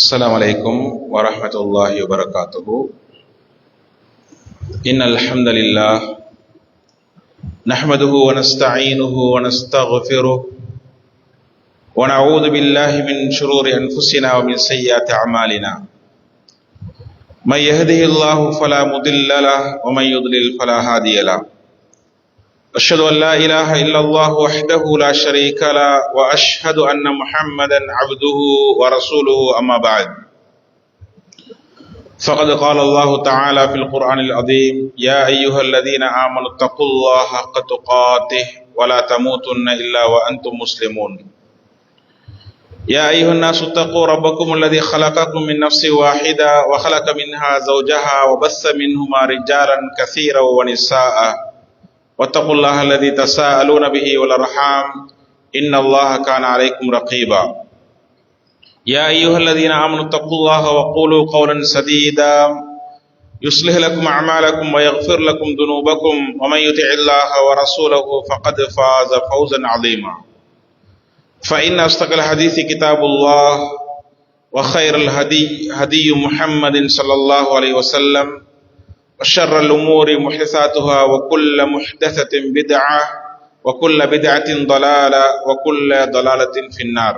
السلام عليكم ورحمة الله وبركاته. إن الحمد لله نحمده ونستعينه ونستغفره ونعوذ بالله من شرور أنفسنا ومن سيئات أعمالنا. من يهده الله فلا مضل له ومن يضلل فلا هادي له. أشهد أن لا إله إلا الله وحده لا شريك له وأشهد أن محمدا عبده ورسوله أما بعد. فقد قال الله تعالى في القرآن العظيم: يا أيها الذين آمنوا اتقوا الله حق تقاته ولا تموتن إلا وأنتم مسلمون. يا أيها الناس اتقوا ربكم الذي خلقكم من نفس واحدة وخلق منها زوجها وبث منهما رجالا كثيرا ونساء واتقوا الله الذي تساءلون به والأرحام إن الله كان عليكم رقيبا. يا أيها الذين آمنوا اتقوا الله وقولوا قولا سديدا يصلح لكم أعمالكم ويغفر لكم ذنوبكم ومن يطع الله ورسوله فقد فاز فوزا عظيما. فإن أصدق الحديث كتاب الله وخير الهدي هدي محمد صلى الله عليه وسلم وشر الأمور محدثاتها وكل محدثة بدعة وكل بدعة ضلالة وكل ضلالة في النار.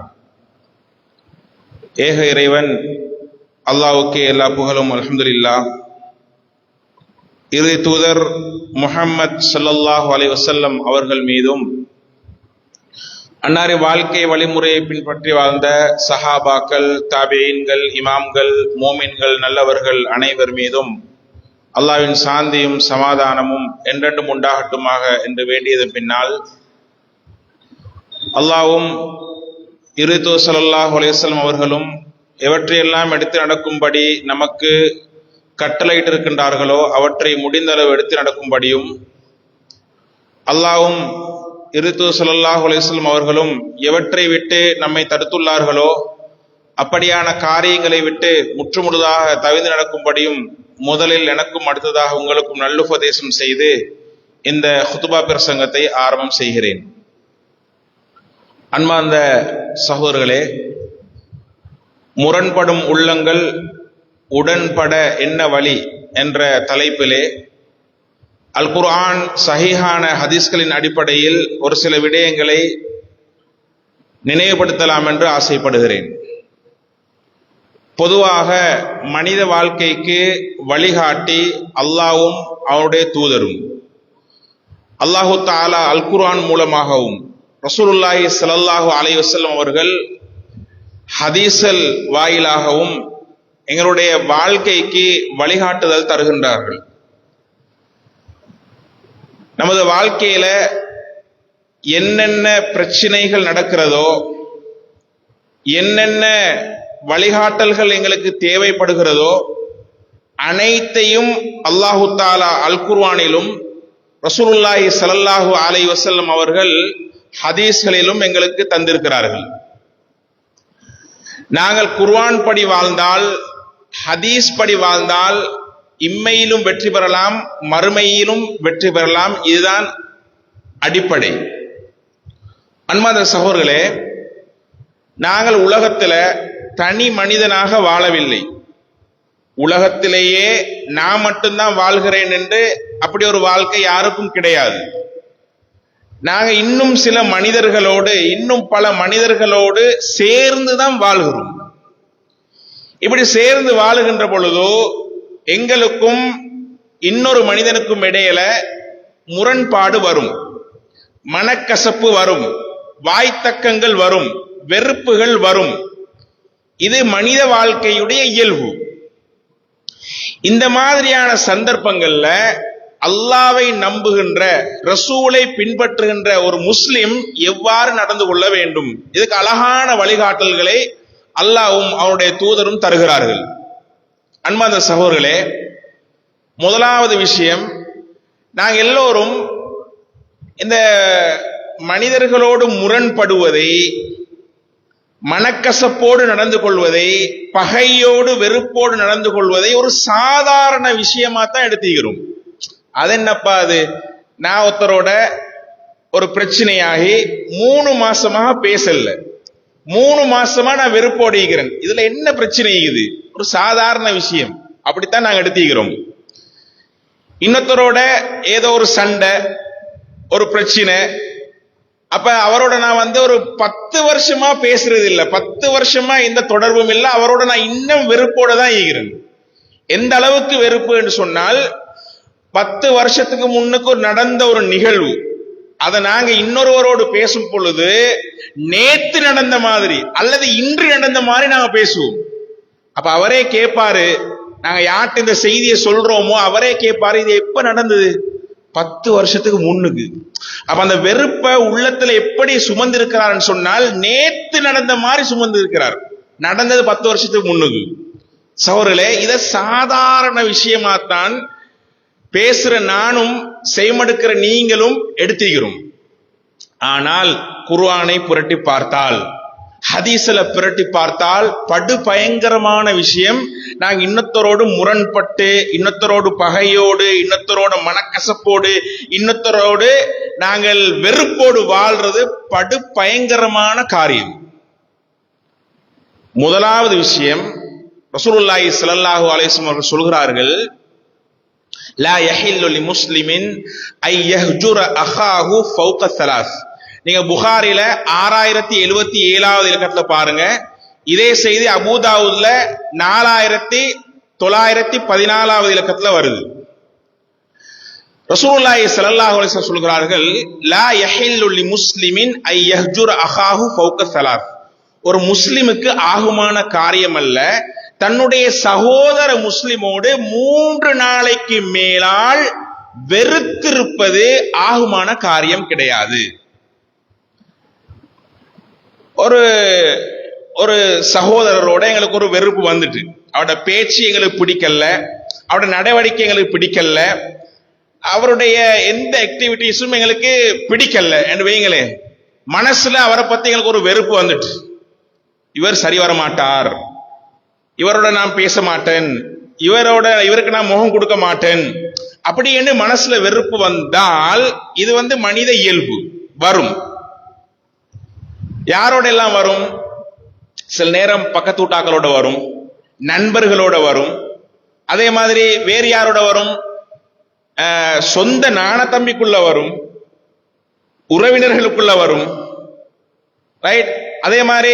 ஏக இறைவன் அல்லாஹ்வுக்கே எல்லா புகழும். அல்ஹம்துலில்லாஹ். இறுதி தூதர் முஹம்மத் ஸல்லல்லாஹு அலைஹி வஸல்லம் அவர்கள் மீதும் அன்னாரின் வாழ்க்கை வழிமுறையை பின்பற்றி வாழ்ந்த சஹாபாக்கள், தாபிஈன்கள், இமாம்கள், மோமின்கள், நல்லவர்கள் அனைவர் மீதும் அல்லாஹ்வின் சாந்தியும் சமாதானமும் என்றென்றும் உண்டாகட்டுமாக என்று வேண்டியதன் பின்னால், அல்லாஹ்வும் இறுதி ஸல்லல்லாஹு அலைஹி வஸல்லம் அவர்களும் எவற்றையெல்லாம் எடுத்து நடக்கும்படி நமக்கு கட்டளையிட்டிருக்கின்றார்களோ அவற்றை முடிந்தளவு எடுத்து நடக்கும்படியும், அல்லாஹ்வும் இறுதி ஸல்லல்லாஹு அலைஹி வஸல்லம் அவர்களும் எவற்றை விட்டு நம்மை தடுத்துள்ளார்களோ அப்படியான காரியங்களை விட்டு முற்றுமுழுதாக தவிர்த்து நடக்கும்படியும் முதலில் எனக்கும் அடுத்ததாக உங்களுக்கும் நல்லுபதேசம் செய்து இந்த குத்பா பிரசங்கத்தை ஆரம்பம் செய்கிறேன். அன்பார்ந்த சகோதரர்களே, முரண்படும் உள்ளங்கள் உடன்பட என்ன வழி என்ற தலைப்பிலே அல் குர்ஆன் சஹீஹான ஹதீஸ்களின் அடிப்படையில் ஒரு சில விடயங்களை நினைவுபடுத்தலாம் என்று ஆசைப்படுகிறேன். பொதுவாக மனித வாழ்க்கைக்கு வழிகாட்டி அல்லாஹ்வும் அவருடைய தூதரும், அல்லாஹு தஆலா அல் குர்ஆன் மூலமாகவும் ரசூலுல்லாஹி ஸல்லல்லாஹு அலைஹி வஸல்லம் அவர்கள் ஹதீஸல் வாயிலாகவும் எங்களுடைய வாழ்க்கைக்கு வழிகாட்டுதல் தருகின்றார்கள். நமது வாழ்க்கையில என்னென்ன பிரச்சனைகள் நடக்கிறதோ, என்னென்ன வழிகாட்டல்கள் எங்களுக்கு தேவைப்படுகிறதோ அனைத்தையும் அல்லாஹு தஆலா அல் குர்ஆனிலும் ரசூலுல்லாஹி ஸல்லல்லாஹு அலைஹி வஸல்லம் அவர்கள் ஹதீஸ்களிலும் எங்களுக்கு தந்திருக்கிறார்கள். நாங்கள் குர்ஆன் படி வாழ்ந்தால், ஹதீஸ் படி வாழ்ந்தால் இம்மையிலும் வெற்றி பெறலாம், மறுமையிலும் வெற்றி பெறலாம். இதுதான் அடிப்படை. அன்பார்ந்த சகோதரர்களே, நாங்கள் உலகத்துல தனி மனிதனாக வாழவில்லை. உலகத்திலேயே நான் மட்டும்தான் வாழ்கிறேன் என்று அப்படி ஒரு வாழ்க்கை யாருக்கும் கிடையாது. நாங்க இன்னும் சில மனிதர்களோடு, இன்னும் பல மனிதர்களோடு சேர்ந்துதான் வாழ்கிறோம். இப்படி சேர்ந்து வாழுகின்ற பொழுதோ எங்களுக்கும் இன்னொரு மனிதனுக்கும் இடையில முரண்பாடு வரும், மனக்கசப்பு வரும், வாய்த்தக்கங்கள் வரும், வெறுப்புகள் வரும். இது மனித வாழ்க்கையுடைய இயல்பு. இந்த மாதிரியான சந்தர்ப்பங்கள்ல அல்லாஹ்வை நம்புகின்ற, ரசூலை பின்பற்றுகின்ற ஒரு முஸ்லிம் எவ்வாறு நடந்து கொள்ள வேண்டும், இதுக்கு அழகான வழிகாட்டல்களை அல்லாஹ்வும் அவருடைய தூதரும் தருகிறார்கள். அன்பார்ந்த சகோதரர்களே, முதலாவது விஷயம், நாங்கள் எல்லோரும் இந்த மனிதர்களோடு முரண்படுவதை, மனக்கசப்போடு நடந்து கொள்வதை, பகையோடு வெறுப்போடு நடந்து கொள்வதை ஒரு சாதாரண விஷயமா தான் எடுத்துக்கிறோம். அது என்னப்பா, அது நான் ஒருத்தரோட ஒரு பிரச்சனையாகி 3 மாசமாக பேசல, 3 மாசமா நான் வெறுப்போடு இருக்கிறேன். இதுல என்ன பிரச்சனை? இது ஒரு சாதாரண விஷயம், அப்படித்தான் நாங்க எடுத்துக்கிறோம். இன்னொருத்தரோட ஏதோ ஒரு சண்டை, ஒரு பிரச்சனை, அப்ப அவரோட நான் ஒரு 10 வருஷமா பேசுறது இல்ல, 10 வருஷமா எந்த தொடர்பும் இல்ல, அவரோட நான் இன்னும் வெறுப்போட தான் இருக்கிறேன். எந்த அளவுக்கு வெறுப்பு என்று சொன்னால், 10 வருஷத்துக்கு முன்னுக்கு நடந்த ஒரு நிகழ்வு, அதை நாங்க இன்னொருவரோடு பேசும் பொழுது நேத்து நடந்த மாதிரி அல்லது இன்று நடந்த மாதிரி நாங்க பேசுவோம். அப்ப அவரே கேட்பாரு, நாங்க யார்கிட்ட இந்த செய்தியை சொல்றோமோ அவரே கேட்பாரு, இது எப்ப நடந்தது? 10 வருஷத்துக்கு முன்னுக்கு. அப்ப அந்த வெறுப்பை உள்ளத்துல எப்படி சுமந்து இருக்கிறார் சொன்னால், நேத்து நடந்த மாதிரி சுமந்து இருக்கிறார். நடந்தது 10 வருஷத்துக்கு முன்னுக்கு. சகோதரர்களே, இத சாதாரண விஷயமாத்தான் பேசுற நானும் செய்மடுக்கிற நீங்களும் எடுத்துக்கிறோம். ஆனால் குர்ஆனை புரட்டி பார்த்தால், ஹதீஸ்ல புரட்டி பார்த்தால் படு பயங்கரமான விஷயம். நாங்க இன்னொருத்தரோடு முரண்பட்டு, இன்னொருத்தரோடு பகையோடு, இன்னொருத்தரோட மனக்கசப்போடு, இன்னொருத்தரோடு நாங்கள் வெறுப்போடு வாழ்றது படு பயங்கரமான காரியம். முதலாவது விஷயம், ரசூலுல்லாஹி ஸல்லல்லாஹு அலைஹி வஸல்லம் அவர்கள் சொல்கிறார்கள், லா யஹில்லு லிமுஸ்லிமின் ஐ யஹ்ஜுர அஹாஹு ஃபௌக ஸலாஸ். நீங்க புகாரில 6077வது இலக்கத்துல பாருங்க. இதே செய்தி அபூதாவுத்ல 4914வது இலக்கத்துல வருது. ரசூலுல்லாஹி ஸல்லல்லாஹு அலைஹி வஸல்லம் சொல்கிறார்கள், லா யஹில்லு லிமுஸ்லிமின் ஐ யஹ்ஜுர அஹாஹு ஃபௌக ஸலாஸ். ஒரு முஸ்லிமுக்கு ஆகுமான காரியம் அல்ல தன்னுடைய சகோதர முஸ்லிமோடு 3 நாளைக்கு மேலால் வெறுத்திருப்பது ஆகுமான காரியம் கிடையாது. ஒரு சகோதரரோட எங்களுக்கு ஒரு வெறுப்பு வந்துட்டு, அவரோட பேச்சு எங்களுக்கு பிடிக்கல, அவரோட நடவடிக்கை எங்களுக்கு பிடிக்கல, அவருடைய எந்த ஆக்டிவிட்டிஸும் எங்களுக்கு பிடிக்கல என்று வைங்களே, மனசுல அவரை பத்தி எங்களுக்கு ஒரு வெறுப்பு வந்துட்டு, இவர் சரி வர மாட்டார், இவரோட நான் பேச மாட்டேன், இவருக்கு நான் முகம் கொடுக்க மாட்டேன், அப்படி என்று மனசுல வெறுப்பு வந்தால் இது மனித இயல்பு வரும். யாரோட எல்லாம் வரும்? சில நேரம் பக்கத்து வீட்டாக்களோட வரும், நண்பர்களோட வரும், அதே மாதிரி வேறு யாரோட வரும்? சொந்த நான தம்பிக்குள்ள வரும், உறவினர்களுக்குள்ள வரும், ரைட்? அதே மாதிரி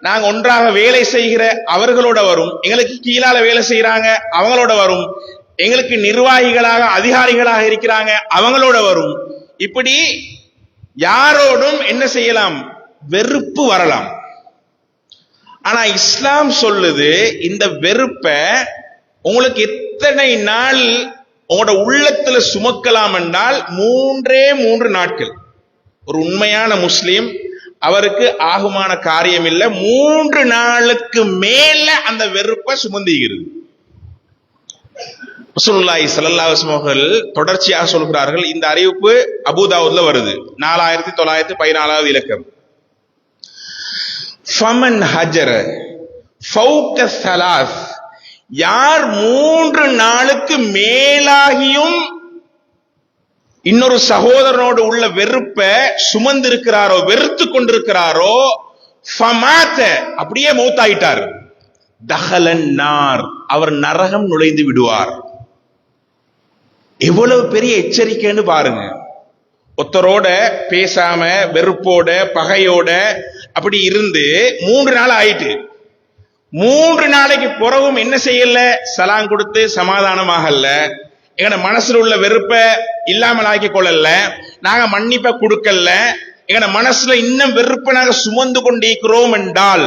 நாங்க ஒன்றாக வேலை செய்கிற அவர்களோட வரும், எங்களுக்கு கீழால வேலை செய்யறாங்க அவங்களோட வரும், எங்களுக்கு நிர்வாகிகளாக அதிகாரிகளாக இருக்கிறாங்க அவங்களோட வரும். இப்படி யாரோடும் என்ன செய்யலாம்? வெறுப்பு வரலாம். ஆனா இஸ்லாம் சொல்லுது, இந்த வெறுப்பை உங்களுக்கு எத்தனை நாள் உங்களோட உள்ளத்துல சுமக்கலாம் என்றால் 3 நாட்கள். ஒரு உண்மையான முஸ்லிம் அவருக்கு ஆகுமான காரியம் இல்ல, 3 நாளுக்கு மேல அந்த வெறுப்பை சுமந்துகிறது. ரசூலுல்லாஹி ஸல்லல்லாஹு அலைஹி வஸல்லம் அவர்கள் தொடர்ச்சியாக சொல்கிறார்கள். இந்த அறிவிப்பு அபூதாவுத்ல வருது, 4914வது இலக்கம். ஃபமன் ஹஜர ஃபௌக ஸலாஸ், யார் 3 நாளுக்கு மேலாகியும் இன்னொரு சகோதரனோடு உள்ள வெறுப்பை சுமந்திருக்கிறாரோ, வெறுத்து கொண்டிருக்கிறாரோ, ஃபமாத, அப்படியே மௌத்தாயிட்டார், தஹலன் நார், அவர் நரகம் நுழைந்து விடுவார். எவ்வளவு பெரிய எச்சரிக்கைன்னு பாருங்க. ஒருத்தரோட பேசாம வெறுப்போட பகையோட அப்படி இருந்து 3 நாள் ஆயிட்டு, 3 நாளைக்கு பிறகும் என்ன செய்யல? சலாம் கொடுத்து சமாதானமாகல, எங்க மனசுல உள்ள வெறுப்ப இல்லாமல் ஆக்கி கொள்ளல, நாங்க மன்னிப்ப கொடுக்கல, எங்க மனசுல இன்னும் வெறுப்பை நாங்க சுமந்து கொண்டிருக்கிறோம் என்றால்,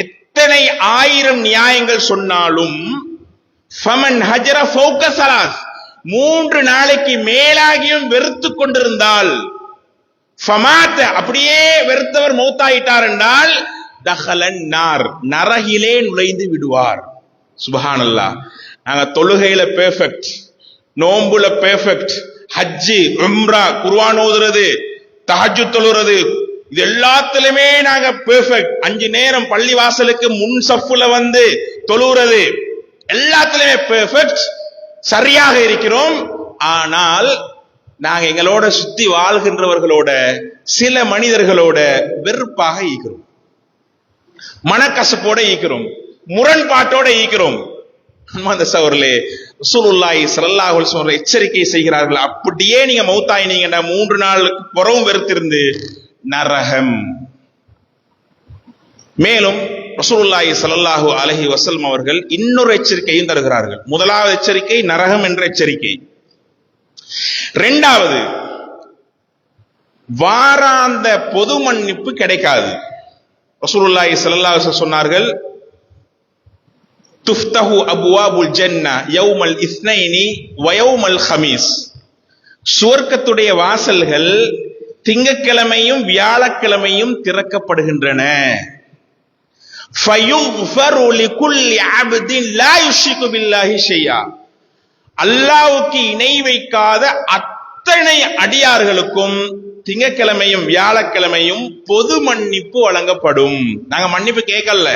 எத்தனை 1000 நியாயங்கள் சொன்னாலும் ஃபமன் ஹஜர ஃபௌக ஸலாஸ், 3 நாளைக்கு மேலாகியும் வெறுத்து கொண்டிருந்தால், ஃபமாத, அப்படியே வெறுத்தவர் மௌத்தாயிட்டார் என்றால், தஹலன் நார், நரகிலே நுழைந்து விடுவார். சுப்ஹானல்லாஹ். நாங்க தொழுகையில பெர்ஃபெக்ட், நோம்புல பெர்ஃபெக்ட், ஹஜ்ஜி உம்ரா, குர்ஆன் ஓதுறது, தஹஜ்ஜுத் தொழுறது, இது எல்லாத்துலயுமே நாங்க பெர்ஃபெக்ட். 5 நேரம் பள்ளி வாசலுக்கு முன் சஃப்ல தொழுறது, எல்லாத்துலயுமே பெர்ஃபெக்ட், சரியாக இருக்கிறோம். ஆனால் நாங்க எங்களோட சுத்தி வாழ்கின்றவர்களோட, சில மனிதர்களோட வெறுப்பாக இருக்கிறோம். மனக்கசப்போட ஈக்கிறோம், முரண்பாட்டோட ஈக்கிறோம். அந்த சவர்களே ரசூலுல்லாஹி ஸல்லல்லாஹு அலைஹி வஸல்லம் எச்சரிக்கை செய்கிறார்கள், அப்படியே நீங்க மௌத்தாயினீங்கன்னா 3 நாளுக்கு புறவும் வெறுத்திருந்து நரகம். மேலும் ரசூலுல்லாஹி ஸல்லல்லாஹு அலைஹி வஸல்லம் அவர்கள் இன்னொரு எச்சரிக்கையும் தருகிறார்கள். முதலாவது எச்சரிக்கை நரகம் என்ற எச்சரிக்கை. இரண்டாவது, வாராந்த பொது மன்னிப்பு கிடைக்காது. ரசூலுல்லாஹி ஸல்லல்லாஹு அலைஹி வஸல்லம் சொன்னார்கள், துஃப்தஹு அப்வாபுல் ஜன்னah யௌமல் இஸ்னைனி வ யௌமல் ஹமீஸ். சுவர்க்கத்துடைய வாசல்கள் திங்கட்கிழமையும் வியாழக்கிழமையும் திறக்கப்படுகின்றன. ஃபயுஃபரு லிகுல்லி அப்தின் லா யுஷ்ரிகு பில்லாஹி ஷையா. அல்லாஹ்வுக்கு இணை வைக்காத அத்தனை அடியார்களுக்கும் திங்கட்கிழமையும் வியாழக்கிழமையும் பொது மன்னிப்பு வழங்கப்படும். நாங்க மன்னிப்பு கேட்கல,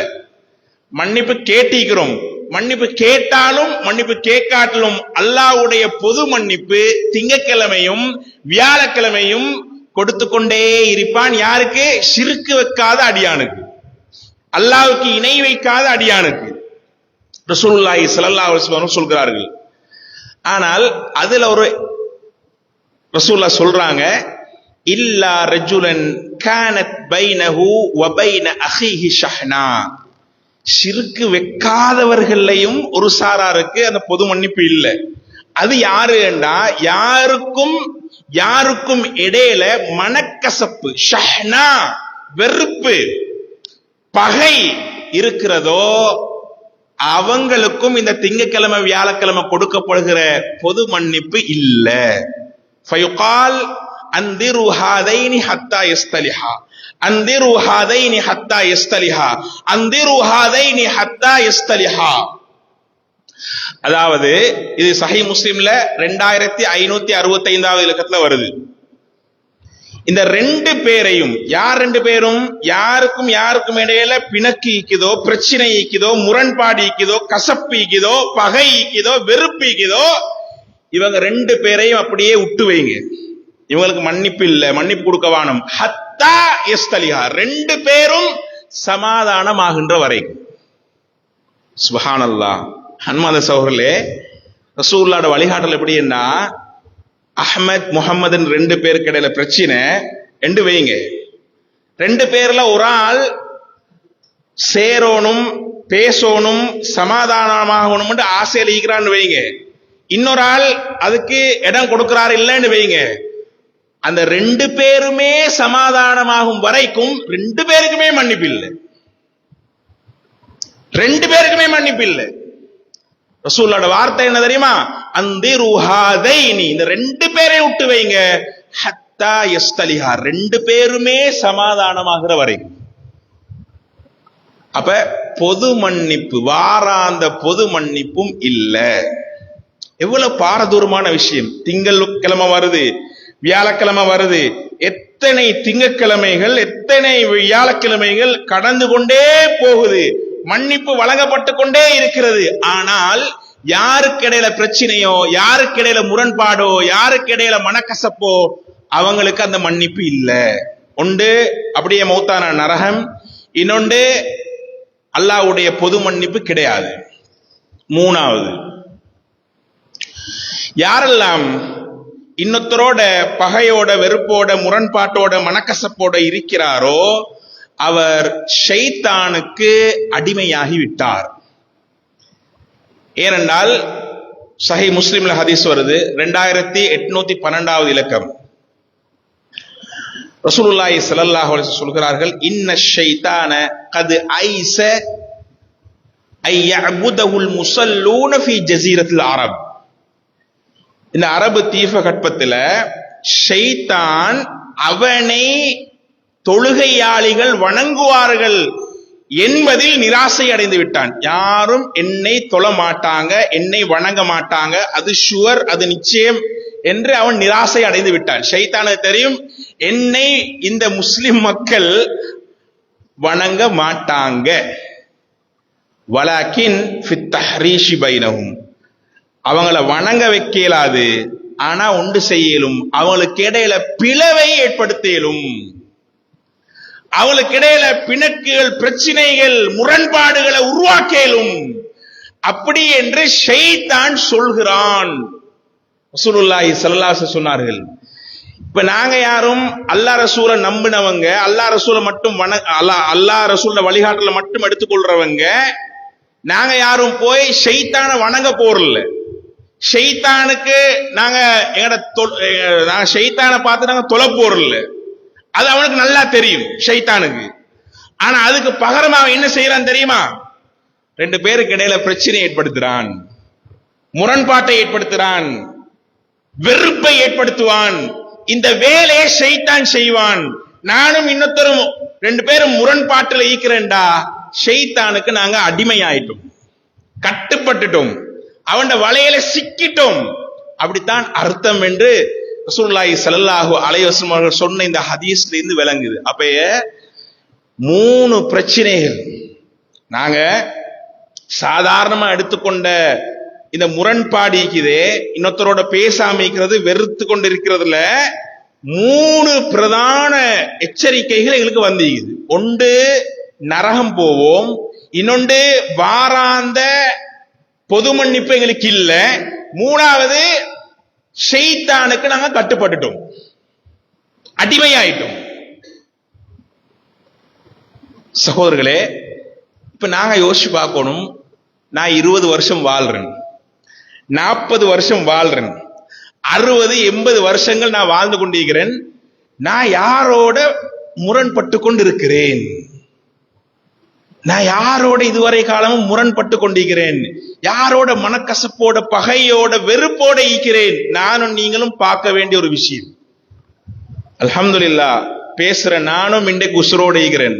மன்னிப்பு கேட்டிருக்கிறோம். மன்னிப்பு கேட்டாலும் மன்னிப்பு கேட்காட்டிலும் அல்லாஹ்வுடைய பொது மன்னிப்பு திங்கட்கிழமையும் வியாழக்கிழமையும் கொடுத்து கொண்டே இருப்பான். யாருக்கு? ஷிர்க் வைக்காத அடியானுக்கு, அல்லாஹ்வுக்கு இணை வைக்காத அடியானுக்கு ரசூலுல்லாஹி ஸல்லல்லாஹு அலைஹி வஸல்லம் சொல்கிறார்கள். ஆனால் அதுல ஒரு ரசூலுல்லாஹ் சொல்றாங்க, இல்லா ரஜுலன் கானத் பைனஹு வ பைன அஹீஹி ஷஹ்னா. ஷிர்க் வைக்காதவர்களையும் ஒரு சாராருக்கு அந்த பொது மன்னிப்பு இல்லை. அது யாரு என்றா, யாருக்கும் இடையில மனக்கசப்பு, ஷஹ்னா வெறுப்பு, பகை இருக்கிறதோ அவங்களுக்கும் இந்த திங்கட்கிழமை வியாழக்கிழமை கொடுக்கப்படுகிற பொது மன்னிப்பு இல்ல. ஃபயுகால் அந்திரு ஹாதைனி ஹத்தா யஸ்தலிஹா, அந்திரு ஹாதைனி ஹத்தா யஸ்தலிஹா, அந்திரு ஹாதைனி ஹத்தா யஸ்தலிஹா. அதாவது இது சஹீஹ் முஸ்லிம்ல 2565வது இலக்கத்துல வருது. இந்த 2 பேரையும், யார் 2 பேரும், யாருக்கும் இடையில பிணக்கு ஈக்குதோ, பிரச்சனை ஈக்குதோ, முரண்பாடு ஈக்குதோ, கசப்பு ஈக்குதோ, பகை ஈக்குதோ, வெறுப்பு ஈக்குதோ, இவங்க 2 பேரையும் அப்படியே விட்டு வைங்க. இவங்களுக்கு மன்னிப்பு இல்ல, மன்னிப்பு கொடுக்க வானம். ஹத்தா யஸ்தலிஹா, 2 பேரும் சமாதானமாகின்ற வரைக்கும். சுப்ஹானல்லாஹ். அன்பார்ந்த சகோதரர்களே, ரசூலுல்லாஹ்வுடைய வழிகாட்டல் எப்படின்னா, அஹ்மத் முஹம்மது 2 பேருக்கு இடையில பிரச்சனை என்று வைங்க. 2 பேர்ல ஒரு ஆள் சேரோனும் பேசணும் சமாதானமாகணும் ஆசையில் ஈக்கிறான்னு வைங்க, இன்னொரு ஆள் அதுக்கு இடம் கொடுக்கிறார் இல்லைன்னு வைங்க. அந்த 2 பேருமே சமாதானமாகும் வரைக்கும் 2 பேருக்குமே மன்னிப்பு இல்லை, 2 பேருக்குமே மன்னிப்பு இல்லை. ரசூலுல்லாஹ்வுடைய வார்த்தை என்ன தெரியுமா? அந்திரு ஹாதைனி, இந்த 2 பேரை விட்டு வைங்க, ஹத்தா யஸ்தலிஹா, 2 பேருமே சமாதானமாகிற வரைக்கும். அப்ப பொது மன்னிப்பு, வாராந்த பொது மன்னிப்பும் இல்ல. எவ்வளவு பாரதூரமான விஷயம். திங்கட்கிழமை வருது, வியாழக்கிழமை வருது, எத்தனை திங்கட்கிழமைகள் எத்தனை வியாழக்கிழமைகள் கடந்து கொண்டே போகுது, மன்னிப்பு வழங்கப்பட்டு கொண்டே இருக்கிறது. ஆனால் யாருக்கு இடையில பிரச்சனையோ, யாருக்கு இடையில முரண்பாடோ, யாருக்கு இடையில மனக்கசப்போ, அவங்களுக்கு அந்த மன்னிப்பு இல்ல. ஒன்று அப்படியே மௌத்தான நரகம், இன்னொன்று அல்லாஹ்வுடைய பொது மன்னிப்பு கிடையாது. மூணாவது, யாரெல்லாம் இன்னொருத்தரோட பகையோட, வெறுப்போட, முரண்பாட்டோட, மனக்கசப்போட இருக்கிறாரோ அவர் ஷைத்தானுக்கு அடிமையாகி விட்டார். ஏனென்றால் சஹீஹ் முஸ்லிம்ல ஹதீஸ் வருது, 2812வது இலக்கம். ரசூலுல்லாஹி ஸல்லல்லாஹு அலைஹி வஸல்லம் சொல்கிறார்கள், இன்ன ஷைத்தான கத் ஐஸ ஐயஅபுதுல் முஸல்லூன ஃபீ ஜஸீரத்தில் அரப். இந்த அரபு தீபகற்பத்தில் ஷைத்தான் அவனை தொழுகையாளிகள் வணங்குவார்கள் என்பதில் நிராசை அடைந்து விட்டான். யாரும் என்னை தொழ மாட்டாங்க, என்னை வணங்க மாட்டாங்க, அது ஷுவர், அது நிச்சயம் என்று அவன் நிராசை அடைந்து விட்டான். ஷைத்தானுக்கு தெரியும், என்னை இந்த முஸ்லிம் மக்கள் வணங்க மாட்டாங்க. வலாக்கின் ஃபித் தஹ்ரீஷி பைனஹும், அவங்கள வணங்க வைக்கலாது, ஆனா ஒன்று செய்யலும், அவங்களுக்கு இடையில பிளவை ஏற்படுத்தலும். அவங்களுக்கு இடையில பிணக்குகள், பிரச்சனைகள், முரண்பாடுகளை உருவாக்கலும். அப்படி என்று ஷைத்தான் சொல்கிறான். ரசூலுல்லாஹி ஸல்லல்லாஹு அலைஹி வஸல்லம் சொன்னார்கள். இப்ப நாங்க யாரும் அல்லாஹ் ரசூலை நம்பினவங்க, அல்லாஹ் ரசூலை மட்டும் அல்லாஹ் ரசூல வழிகாட்டல மட்டும் எடுத்துக்கொள்றவங்க, நாங்க யாரும் போய் ஷைத்தான வணங்க போறல. ஷைத்தானுக்கு நாங்க நாங்க ஷைத்தானை பார்த்து நாங்க தொலை போறல. அது அவனுக்கு நல்லா தெரியும் ஷைத்தானுக்கு. ஆனா அதுக்கு பகரமா அவன் என்ன செய்யறான் தெரியுமா? ரெண்டு பேருக்கு இடையில பிரச்சனை ஏற்படுத்துறான், முரண்பாட்டை ஏற்படுத்துறான், வெறுப்பை ஏற்படுத்துவான். இந்த வேலையை ஷைத்தான் செய்வான். நானும் இன்னொருத்தரும் ரெண்டு பேரும் முரண்பாட்டில் ஈக்கிறேன்டா, ஷைத்தானுக்கு நாங்க அடிமையாயிட்டோம், கட்டுப்பட்டுட்டோம், அவன் வலையில சிக்கிட்டோம். அப்படித்தான் அர்த்தம் என்று ரசூலுல்லாஹி ஸல்லல்லாஹு அலைஹி வஸல்லம் அவர்கள் சொன்ன இந்த ஹதீஸ்ல இருந்து விளங்குது. அப்ப 3 பிரச்சனைகள் நாங்க சாதாரணமா எடுத்துக்கொண்ட இந்த முரண்பாடு இருக்குதே, இன்னொருத்தரோட பேசாம இருக்கிறது, வெறுத்து கொண்டு இருக்கிறதுல 3 பிரதான எச்சரிக்கைகள் எங்களுக்கு வந்திருக்குது. ஒன்று நரகம் போவோம், இன்னொன்று வாராந்த பொது மன்னிப்பு எங்களுக்கு இல்ல, 3வது ஷைத்தானுக்கு நாங்க கட்டுப்பட்டுட்டோம், அடிமையாயிட்டோம். சகோதரர்களே, இப்ப நாங்க யோசிச்சு பார்க்கணும். நான் 20 வருஷம் வாழ்றேன், 40 வருஷம் வாழ்றேன், 60, 80 வருஷங்கள் நான் வாழ்ந்து கொண்டிருக்கிறேன். நான் யாரோட முரண்பட்டு கொண்டு இருக்கிறேன்? நான் யாரோட இதுவரை காலமும் முரண்பட்டு கொண்டிருக்கிறேன்? யாரோட மனக்கசப்போட, பகையோட, வெறுப்போட இருக்கிறேன்? நானும் நீங்களும் பார்க்க வேண்டிய ஒரு விஷயம். அல்ஹம்துலில்லாஹ், பேசுற நானும் இன்றைக்கு உசுரோடு இருக்கிறேன்,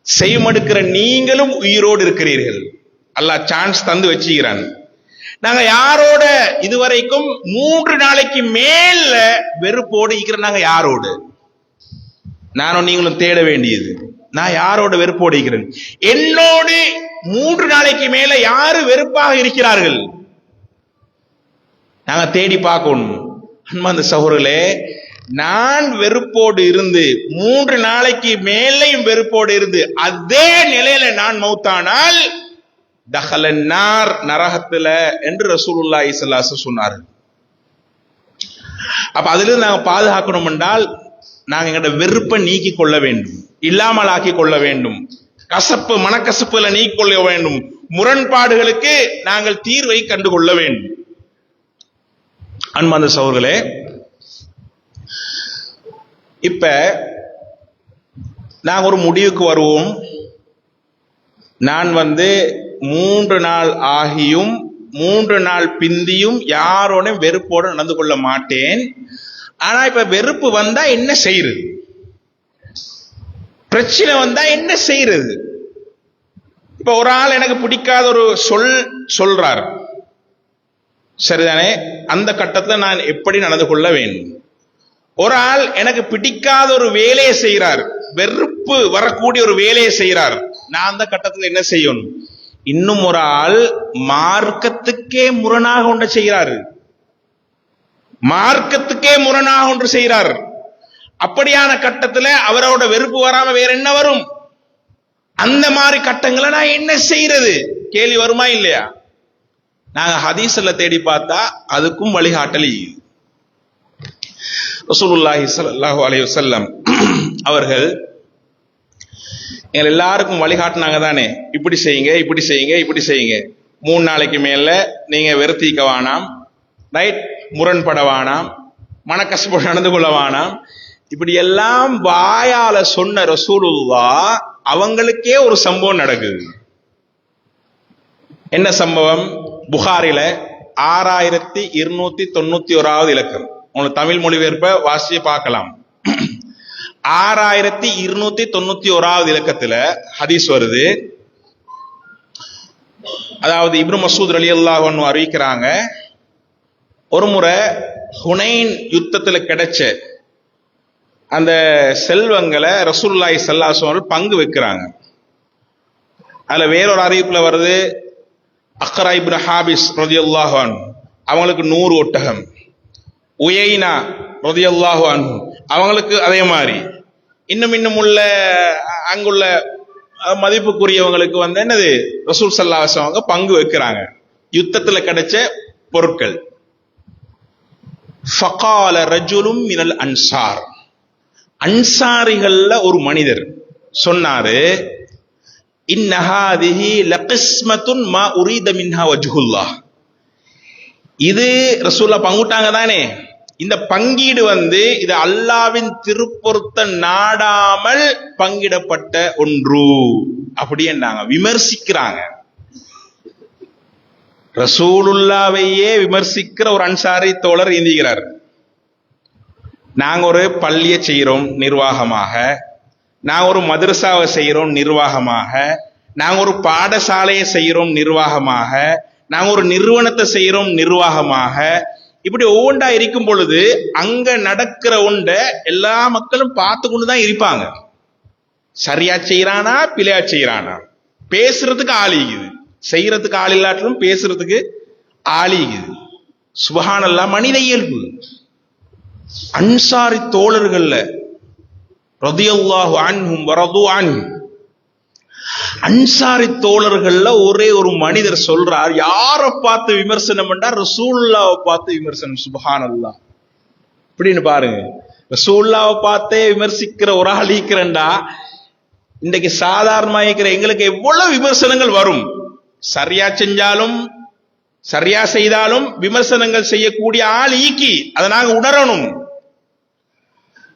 செய்மடுக்கிற நீங்களும் உயிரோடு இருக்கிறீர்கள். அல்லாஹ் சான்ஸ் தந்து வச்சுக்கிறான். நாங்க யாரோட இதுவரைக்கும் 3 நாளைக்கு மேல வெறுப்போடு இருக்கிற? நாங்க யாரோடு? நானும் நீங்களும் தேட வேண்டியது, நான் யாரோட வெறுப்போடு இருக்கிறேன்? என்னோடு 3 நாளைக்கு மேல யாரு வெறுப்பாக இருக்கிறார்கள்? நாங்க தேடி பார்க்கணும். அன்பார்ந்த சகோதரர்களே, நான் வெறுப்போடு இருந்து 3 நாளைக்கு மேலையும் வெறுப்போடு இருந்து அதே நிலையில நான் மௌத்தானால் தஹலன் நார், நரகத்துல என்று ரசூலுல்லாஹி ஸல்லல்லாஹு அலைஹி வஸல்லம் சொன்னார்கள். அப்ப அதிலிருந்து நாங்க பாதுகாக்கணும் என்றால் நாங்க எங்களோட வெறுப்பை நீக்கி கொள்ள வேண்டும், இல்லாமல் ஆக்கி கொள்ள வேண்டும், கசப்பு மனக்கசப்புல நீக்கி கொள்ள வேண்டும், முரண்பாடுகளுக்கு நாங்கள் தீர்வை கண்டுகொள்ள வேண்டும். அன்பார்ந்த சகோதரர்களே, இப்ப நாங்க ஒரு முடிவுக்கு வருவோம். நான் 3 நாள் ஆகியும் 3 நாள் பிந்தியும் யாரோட வெறுப்போட நடந்து கொள்ள மாட்டேன். ஆனா இப்ப வெறுப்பு வந்தா என்ன செய்யறது? பிரச்சனை வந்தா என்ன செய்யறது? இப்ப ஒரு ஆள் எனக்கு பிடிக்காத ஒரு சொல்றார், சரிதானே? அந்த கட்டத்துல நான் எப்படி நடந்து கொள்ள வேண்டும்? ஒரு ஆள் எனக்கு பிடிக்காத ஒரு வேலையை செய்கிறார், வெறுப்பு வரக்கூடிய ஒரு வேலையை செய்கிறார், நான் அந்த கட்டத்துல என்ன செய்யணும்? இன்னும் ஒரு ஆள் மார்க்கத்துக்கே முரணாக ஒன்று செய்கிறாரு, மார்க்கத்துக்கே முரணாக ஒன்று செய்கிறார். அப்படியான கட்டத்துல அவரோட வெறுப்பு வராம வேற என்ன வரும்? அந்த மாதிரி கட்டங்களை நான் என்ன செய்யறது? கேள்வி வருமா இல்லையா? நாங்க ஹதீஸ்ல தேடி பார்த்தா அதுக்கும் வழிகாட்டல். ரசூலுல்லாஹி ஸல்லல்லாஹு அலைஹி வஸல்லம் அவர்கள் எங்க எல்லாருக்கும் வழிகாட்டினாங்க தானே, இப்படி செய்யுங்க, இப்படி செய்யுங்க, இப்படி செய்யுங்க. 3 நாளைக்கு மேல நீங்க வெறுத்திக்க வேணாம், ரைட், முரண்பட வேணாம், மனக்கசப்போடு நடந்து கொள்ள வேணாம், இப்படி எல்லாம் வாயால சொன்ன ரசூலுல்லாஹ் அவங்களுக்கே ஒரு சம்பவம் நடக்குது. என்ன சம்பவம்? புகாரில 6291வது இலக்கம், உங்களுக்கு தமிழ் மொழிபெயர்ப்ப வாசிச்சு பார்க்கலாம். 6291வது இலக்கத்துல ஹதீஸ் வருது. அதாவது இப்னு மஸ்ஊத் ரலியல்லாஹு அன்ஹு அறிவிக்கிறாங்க, ஒரு முறை ஹுனைன் யுத்தத்துல கிடைச்ச அந்த செல்வங்களை ரசூலுல்லாஹி ஸல்லல்லாஹு அலைஹி வஸல்லம் பங்கு வைக்கிறாங்க. அதுல வேறொரு அறிவிப்புல வருது, அக்ரா இப்னு ஹாபிஸ் ரலியல்லாஹு அன்ஹு அவங்களுக்கு 100 ஒட்டகம், உயைனா ரலியல்லாஹு அன்ஹு அவங்களுக்கு அதே மாதிரி, இன்னும் உள்ள அங்குள்ள மதிப்புக்குரியவங்களுக்கு என்னது ரசூல் ஸல்லல்லாஹு அலைஹி வஸல்லம் பங்கு வைக்கிறாங்க யுத்தத்துல கிடைச்ச பொருட்கள். ஃபகால ரஜுலும் மினல் அன்சார், அன்சாரிகள்ல ஒரு மனிதர் சொன்னாரு, இன்ன ஹாதிஹி லகிஸ்மத்துன் மா உரீத மின்ஹா வஜ்ஹுல்லாஹ். இது ரசூலுல்லாஹ் பங்குட்டாங்க தானே, இந்த பங்கீடு இது அல்லாஹ்வின் திருப்பொருத்த நாடாமல் பங்கிடப்பட்ட ஒன்று அப்படின்னாங்க. விமர்சிக்கிறாங்க. ரசூலுல்லாவையே விமர்சிக்கிற ஒரு அன்சாரி தோழர் ஏந்திக்கிறார். நாங்க ஒரு பள்ளியை செய்யறோம் நிர்வாகமாக, நாங்க ஒரு மதரசாவை செய்யறோம் நிர்வாகமாக, நாங்க ஒரு பாடசாலையை செய்யறோம் நிர்வாகமாக, நாங்க ஒரு நிறுவனத்தை செய்யறோம் நிர்வாகமாக. இப்படி ஒவ்வொன்றா இருக்கும் பொழுது அங்க நடக்கிற ஒண்ட எல்லா மக்களும் பார்த்து கொண்டுதான் இருப்பாங்க. சரியா செய்யறானா பிழையா செய்யறானா, பேசுறதுக்கு ஆளிக்குது, செய்யறதுக்கு ஆள் இல்லாட்டிலும் பேசுறதுக்கு ஆளிக்குது. சுப்ஹானல்லாஹ், மனித இயல்பு. அன்சாரி தோழர்கள்ல ரலியல்லாஹு அன்ஹும் வரது அன்ஹு, அன்சாரி தோழர்கள்ல ஒரே ஒரு மனிதர் சொல்றார், யாரை பார்த்து விமர்சனம் பண்றார்? ரசூலுல்லாவை பார்த்து விமர்சனம். சுப்ஹானல்லாஹ், இப்படின்னு பாருங்க. ரசூலுல்லாவை பார்த்தே விமர்சிக்கிற ஒரு ஆள் இருக்கிறண்டா, இன்றைக்கு சாதாரணமா இருக்கிற எங்களுக்கு எவ்வளவு விமர்சனங்கள் வரும். சரியா செஞ்சாலும் சரியா செய்தாலும் விமர்சனங்கள் செய்யக்கூடிய ஆள் ஈக்கி, அதை நாங்க உணரணும்.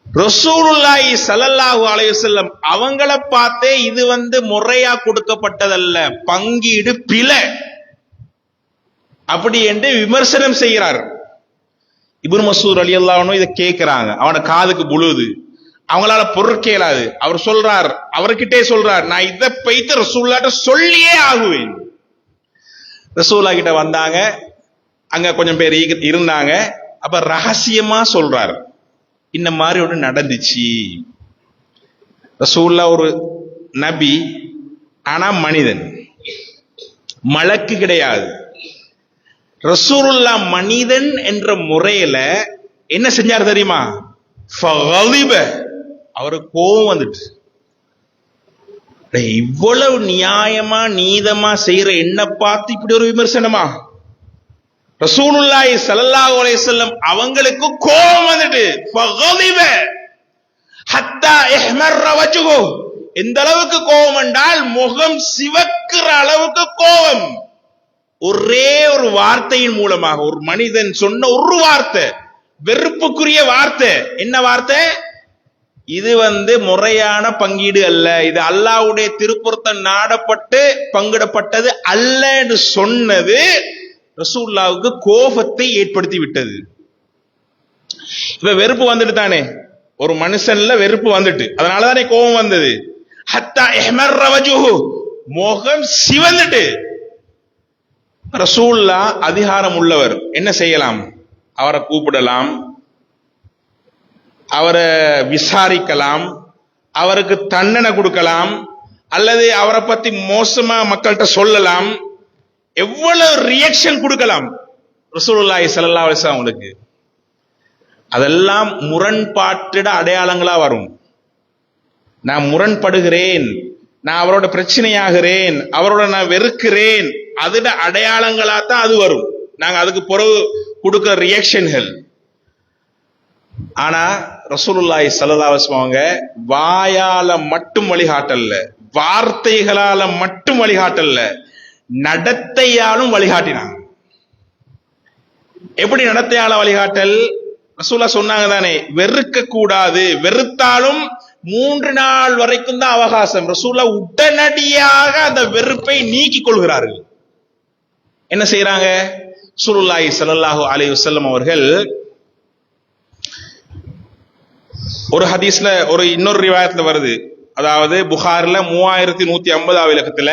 ரசூலுல்லாஹி ஸல்லல்லாஹு அலைஹி வஸல்லம் அவங்கள பார்த்தே இது முறையா கொடுக்கப்பட்டதல்ல, பங்கீடு பிழை அப்படி என்று விமர்சனம் செய்கிறார். இப்னு மஸ்ஊத் ரலியல்லாஹு அன்ஹு இதை கேட்கிறாங்க, அவன காதுக்கு புழுது, அவங்களால பொறுக்க இயலாது. அவர் சொல்றார், அவர்கிட்டே சொல்றார், நான் இதை பைத்து ரசூலுல்லாஹ்ட்ட சொல்லியே ஆகுவேன். ரசூலுல்லாஹ் கிட்ட வந்தாங்க, அங்க கொஞ்சம் பேர் இருந்தாங்க. அப்ப ரகசியமா சொல்றார், இந்த மாதிரி ஒன்று நடந்துச்சு. ரசூலுல்லாஹ் ஒரு நபி, ஆனா மனிதன், மலக்கு கிடையாது. ரசூலுல்லாஹ் மனிதன் என்ற முறையில என்ன செஞ்சார் தெரியுமா? ஃபகலிப, அவருக்கு கோபம் வந்துட்டு, இவ்வளவு நியாயமா நீதமா செய்யற என்ன பார்த்து இப்படி ஒரு விமர்சனமா? ரசூலுல்லாஹி ஸல்லல்லாஹு அலைஹி வஸல்லம் அவங்களுக்கு கோபம் வந்துட்டு, ஃபகலிப ஹத்தா இஹ்மர்ர வஜ்ஹு, எந்த அளவுக்கு கோபம் என்றால் முகம் சிவக்கிற அளவுக்கு கோபம். ஒரே ஒரு வார்த்தையின் மூலமாக, ஒரு மனிதன் சொன்ன ஒரு வார்த்தை, வெறுப்புக்குரிய வார்த்தை. என்ன வார்த்தை? இது முறையான பங்கீடு அல்ல, இது அல்லாஹ்வுடைய திருப்பொருத்தம் நாடப்பட்டு பங்கிடப்பட்டது அல்ல என்று சொன்னது ரசூலுல்லாஹ்வுக்கு கோபத்தை ஏற்படுத்தி விட்டது. இப்ப வெறுப்பு வந்துட்டு தானே, ஒரு மனுஷன்ல வெறுப்பு வந்துட்டு, அதனாலதானே கோபம் வந்தது. ஹத்தா இஹ்மர்ர வஜ்ஹு, முகம் சிவந்துட்டு. ரசூலுல்லாஹ் அதிகாரம் உள்ளவர், என்ன செய்யலாம்? அவரை கூப்பிடலாம், அவரை விசாரிக்கலாம், அவருக்கு தண்டனை கொடுக்கலாம், அல்லது அவரை பத்தி மோசமா மக்கள்கிட்ட சொல்லலாம், எவ்வளவு ரியாக்ஷன் கொடுக்கலாம் ரசூலுல்லாஹி ஸல்லல்லாஹு அலைஹி வஸல்லம் அவங்களுக்கு. அதெல்லாம் முரண்பாட்டிட அடையாளங்களா வரும். நான் முரண்படுகிறேன், நான் அவரோட பிரச்சனையாகிறேன், அவரோட நான் வெறுக்கிறேன், அதுட அடையாளங்களா தான் அது வரும். நாங்க அதுக்கு பிறகு கொடுக்கிற ரியாக்ஷன்கள். ஆனா ரசூலுல்லாஹி ஸல்லல்லாஹு அலைஹி வஸல்லம் அவங்க வாயால மட்டும் வழிகாட்டல்ல, வார்த்தைகளால மட்டும் வழிகாட்டல்ல, நடத்தையாலும் வழிகாட்டினாங்க. எப்படி நடத்தையால வழிகாட்டல்? ரசூலுல்லாஹ் சொன்னாங்க தானே, வெறுக்க கூடாது, வெறுத்தாலும் 3 நாள் வரைக்கும் தான் அவகாசம். ரசூலுல்லாஹ் உடனடியாக அந்த வெறுப்பை நீக்கிக் கொள்கிறார்கள். என்ன செய்யறாங்க? ரசூலுல்லாஹி ஸல்லல்லாஹு அலைஹி வஸல்லம் அவர்கள் ஒரு ஹதீஸ்ல, ஒரு இன்னொரு ரிவாயத்துல வருது, அதாவது புகாரில 3150 இலக்கத்துல,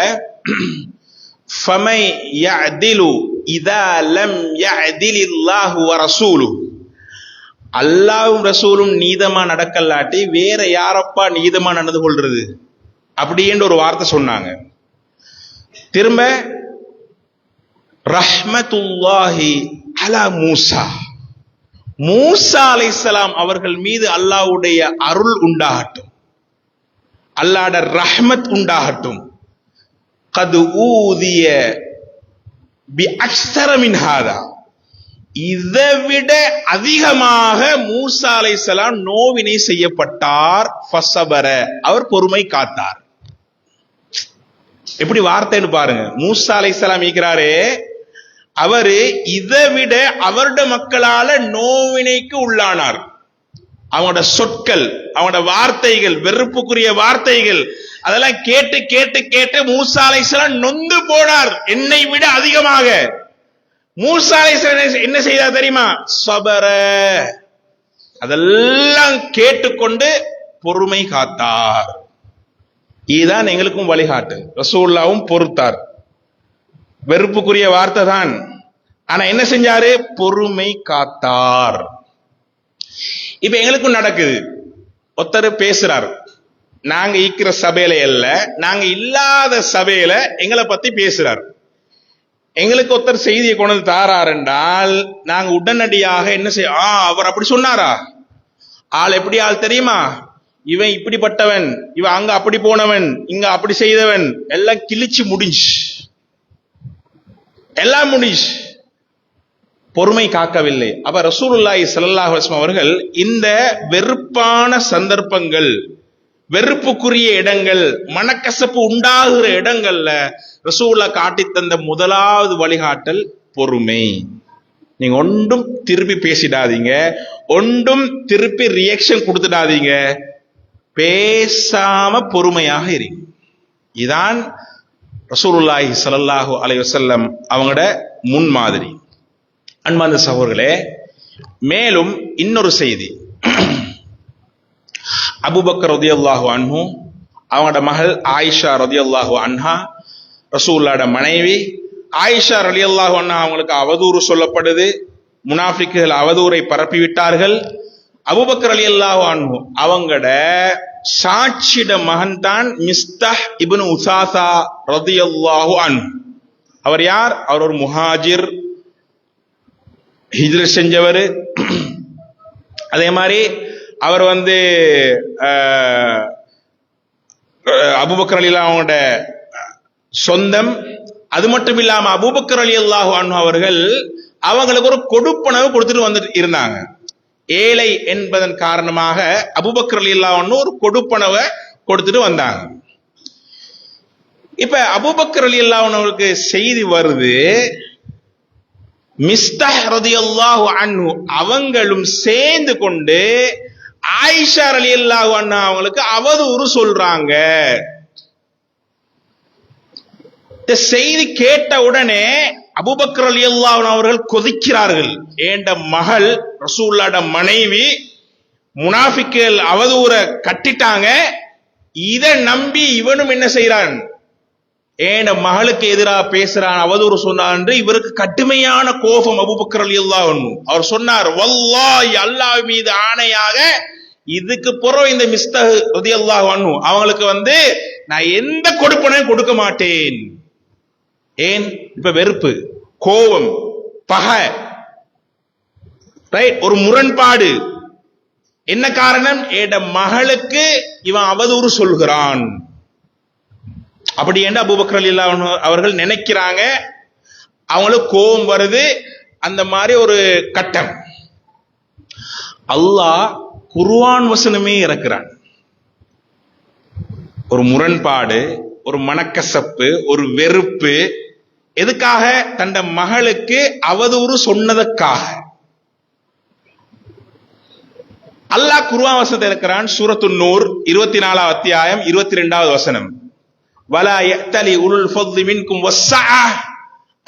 ஃபமை யஅதிலு இதா லம் யஅதிலில்லாஹு வ ரசூலுஹு, அல்லாஹ்வும் ரசூலும் நீதமா நடக்கலாட்டி வேற யாரப்பா நீதமா நடந்து கொள்றது அப்படின்னு ஒரு வார்த்தை சொன்னாங்க. திரும்ப ரஹ்மத்துல்லாஹி அலா மூசா, மூசா அலைஹிஸ்ஸலாம் அவர்கள் மீது அல்லாஹ்வுடைய அருள் உண்டாகட்டும். அல்லாஹ்ட ரஹ்மத் உண்டாகட்டும். கது ஊதிய பி அக்ஸர மின் ஹாதா, இதை விட அதிகமாக மூசா அலைஹிஸ்ஸலாம் நோவினை செய்யப்பட்டார். ஃபஸபர, அவர் பொறுமை காத்தார். எப்படி வார்த்தைன்னு பாருங்க. மூசா அலைஹிஸ்ஸலாம் இருக்கிறாரே, அவரு இதை விட அவருடைய மக்களால நோவினைக்கு உள்ளானார். அவங்களோட சொற்கள், அவங்களோட வார்த்தைகள், வெறுப்புக்குரிய வார்த்தைகள், அதெல்லாம் கேட்டு கேட்டு கேட்டு மூசா அலைஹிஸ்ஸலாம் நொந்து போனார். என்னை விட அதிகமாக. மூசா அலைஹிஸ்ஸலாம் என்ன செய்தார் தெரியுமா? சபர, அதெல்லாம் கேட்டுக்கொண்டு பொறுமை காத்தார். இதுதான் எங்களுக்கும் வழிகாட்டு. ரசூலுல்லாஹ்வும் பொறுத்தார். வெறுப்புக்குரிய வார்த்தை தான், ஆனா என்ன செஞ்சாரு? பொறுமை காத்தார். இப்ப எங்களுக்கும் நடக்குது. ஒருத்தர் பேசுறார், நாங்க ஈக்கிற சபையில அல்ல, நாங்க இல்லாத சபையில எங்களை பத்தி பேசுறார். எங்களுக்கு ஒருத்தர் செய்தியை கொண்டு வந்து தாரார் என்றால் நாங்க உடனடியாக என்ன செய்ய, அவர் அப்படி சொன்னாரா? ஆள் எப்படி ஆள் தெரியுமா? இவன் இப்படிப்பட்டவன், இவன் அங்க அப்படி போனவன், இங்க அப்படி செய்தவன், எல்லாம் கிழிச்சு முடிஞ்சு, எல்லாம் முடிஞ்சு. பொறுமை காக்கவில்லை. அப்ப ரசூலுல்லாஹி ஸல்லல்லாஹு அலைஹி வஸல்லம் அவர்கள் இந்த வெறுப்பான சந்தர்ப்பங்கள், வெறுப்புக்குரிய இடங்கள், மனக்கசப்பு உண்டாகிற இடங்கள்ல ரசூலுல்லாஹ் காட்டி தந்த முதலாவது வழிகாட்டல் பொறுமை. நீங்க ஒன்றும் திருப்பி பேசிடாதீங்க, ஒன்றும் திருப்பி ரியாக்ஷன் கொடுத்துடாதீங்க, பேசாம பொறுமையாக இருங்க. இதான் ரசூலுல்லாஹி ஸல்லல்லாஹு அலைஹி வஸல்லம் அவங்களோட முன்மாதிரி. அன்பார்ந்த சகோதரர்களே, மேலும் இன்னொரு செய்தி. அபூபக்கர் ரலியல்லாஹு அன்ஹு, அவங்களோட மகள் ஆயிஷா ரலியல்லாஹு அன்ஹா, ரசூலுல்லாஹ்வோட மனைவி ஆயிஷா ரலியல்லாஹு அன்ஹா, அவங்களுக்கு அவதூறு சொல்லப்படுது. முனாஃபிக்குகள் அவதூறை பரப்பி விட்டார்கள். அபூபக்கர் ரலியல்லாஹு அன்ஹு அவங்களோட சாட்சிட மகன் தான் மிஸ்தஹ் இப்னு உசாசா ரலியல்லாஹு அன்ஹு. அவர் யார்? அவர் ஒரு முஹாஜிர், ஹிஜ்ரத் செஞ்சவர். அதே மாதிரி அவர் அபூபக்கர் ரலியல்லாஹு அவங்களோட சொந்தம். அது மட்டும் இல்லாம அபூபக்கர் ரலியல்லாஹு அன்ஹு அவர்கள் அவங்களுக்கு ஒரு கொடுப்பனவு கொடுத்துட்டு வந்துட்டு இருந்தாங்க. ஏழை என்பதன் காரணமாக அபூபக்கர் ரலியல்லாஹு அன்ஹு ஒரு கொடுப்பனவை கொடுத்துட்டு வந்தாங்க. இப்ப அபூபக்கர் ரலியல்லாஹு அன்ஹுவுக்கு செய்தி வருது, மிஸ்தஹ் ரலியல்லாஹு அன்ஹு அவங்களும் சேர்ந்து கொண்டு ஆயிஷா ரலியல்லாஹு அன்ஹா அவங்களுக்கு அவதூறு சொல்றாங்க. இந்த செய்தி கேட்ட உடனே அபூபக்கர் ரலியல்லாஹு அன்ஹு அவர்கள் கொதிக்கிறார்கள். ஏண்ட மகள், ரசூலுல்லாஹ்வோட மனைவி, முனாஃபிக்குகள் அவதூற கட்டிட்டாங்க. இதை நம்பி இவனும் என்ன செய்யறான்? ஏண்ட மகளுக்கு எதிராக பேசுறான், அவதூறு சொன்னான் என்று இவருக்கு கடுமையான கோபம் அபூபக்கர் ரலியல்லாஹு அன்ஹு. அவர் சொன்னார், வல்லாஹி, அல்லாஹ் மீது ஆணையாக, இதுக்கு பிறகு இந்த மிஸ்தஹ் ரலியல்லாஹு அன்ஹு அவங்களுக்கு நான் எந்த கொடுப்பனையும் கொடுக்க மாட்டேன். ஏன்? இப்ப வெறுப்பு, கோபம், பகை, ரைட், ஒரு முரண்பாடு. என்ன காரணம்? ஏண்ட மகளுக்கு இவன் அவதூறு சொல்கிறான். அப்படி என்று அபூபக்கர் ரலியல்லாஹு அன்ஹு அவர்கள் நினைக்கிறாங்க. அவங்களுக்கு கோபம் வருது. அந்த மாதிரி ஒரு கட்டம் அல்லாஹ் குர்ஆன் வசனமே இறக்குறான். ஒரு முரண்பாடு, ஒரு மனக்கசப்பு, ஒரு வெறுப்பு. எதுக்காக? தந்த மகளுக்கு அவதூறு சொன்னதற்காக. அல்லாஹ் குர்ஆன் வசனத்தை இறக்குறான். சூரத்துன் நூர் 24வது அத்தியாயம் 22வது வசனம். வலா யஅ்தலி உலுல் ஃபضل மின்கும் வஸ்ஸஅ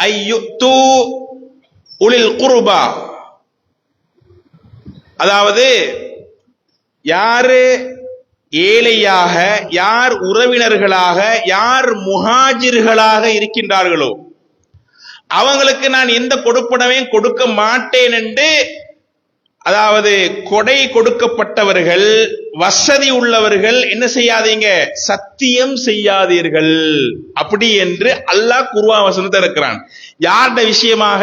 அய்யுது உலில் குர்பா. அதாவது யாரு ஏழையாக, யார் உறவினர்களாக, யார் முஹாஜிர்களாக இருக்கின்றார்களோ அவங்களுக்கு நான் எந்த கொடுப்பனவையும் கொடுக்க மாட்டேன் என்று, அதாவது கொடை கொடுக்கப்பட்டவர்கள், வசதி உள்ளவர்கள் என்ன செய்யாதீங்க? சத்தியம் செய்யாதீர்கள். அப்படி என்று அல்லாஹ் குர்ஆன் வசனத்தை இறக்குறான். யாருடைய விஷயமாக?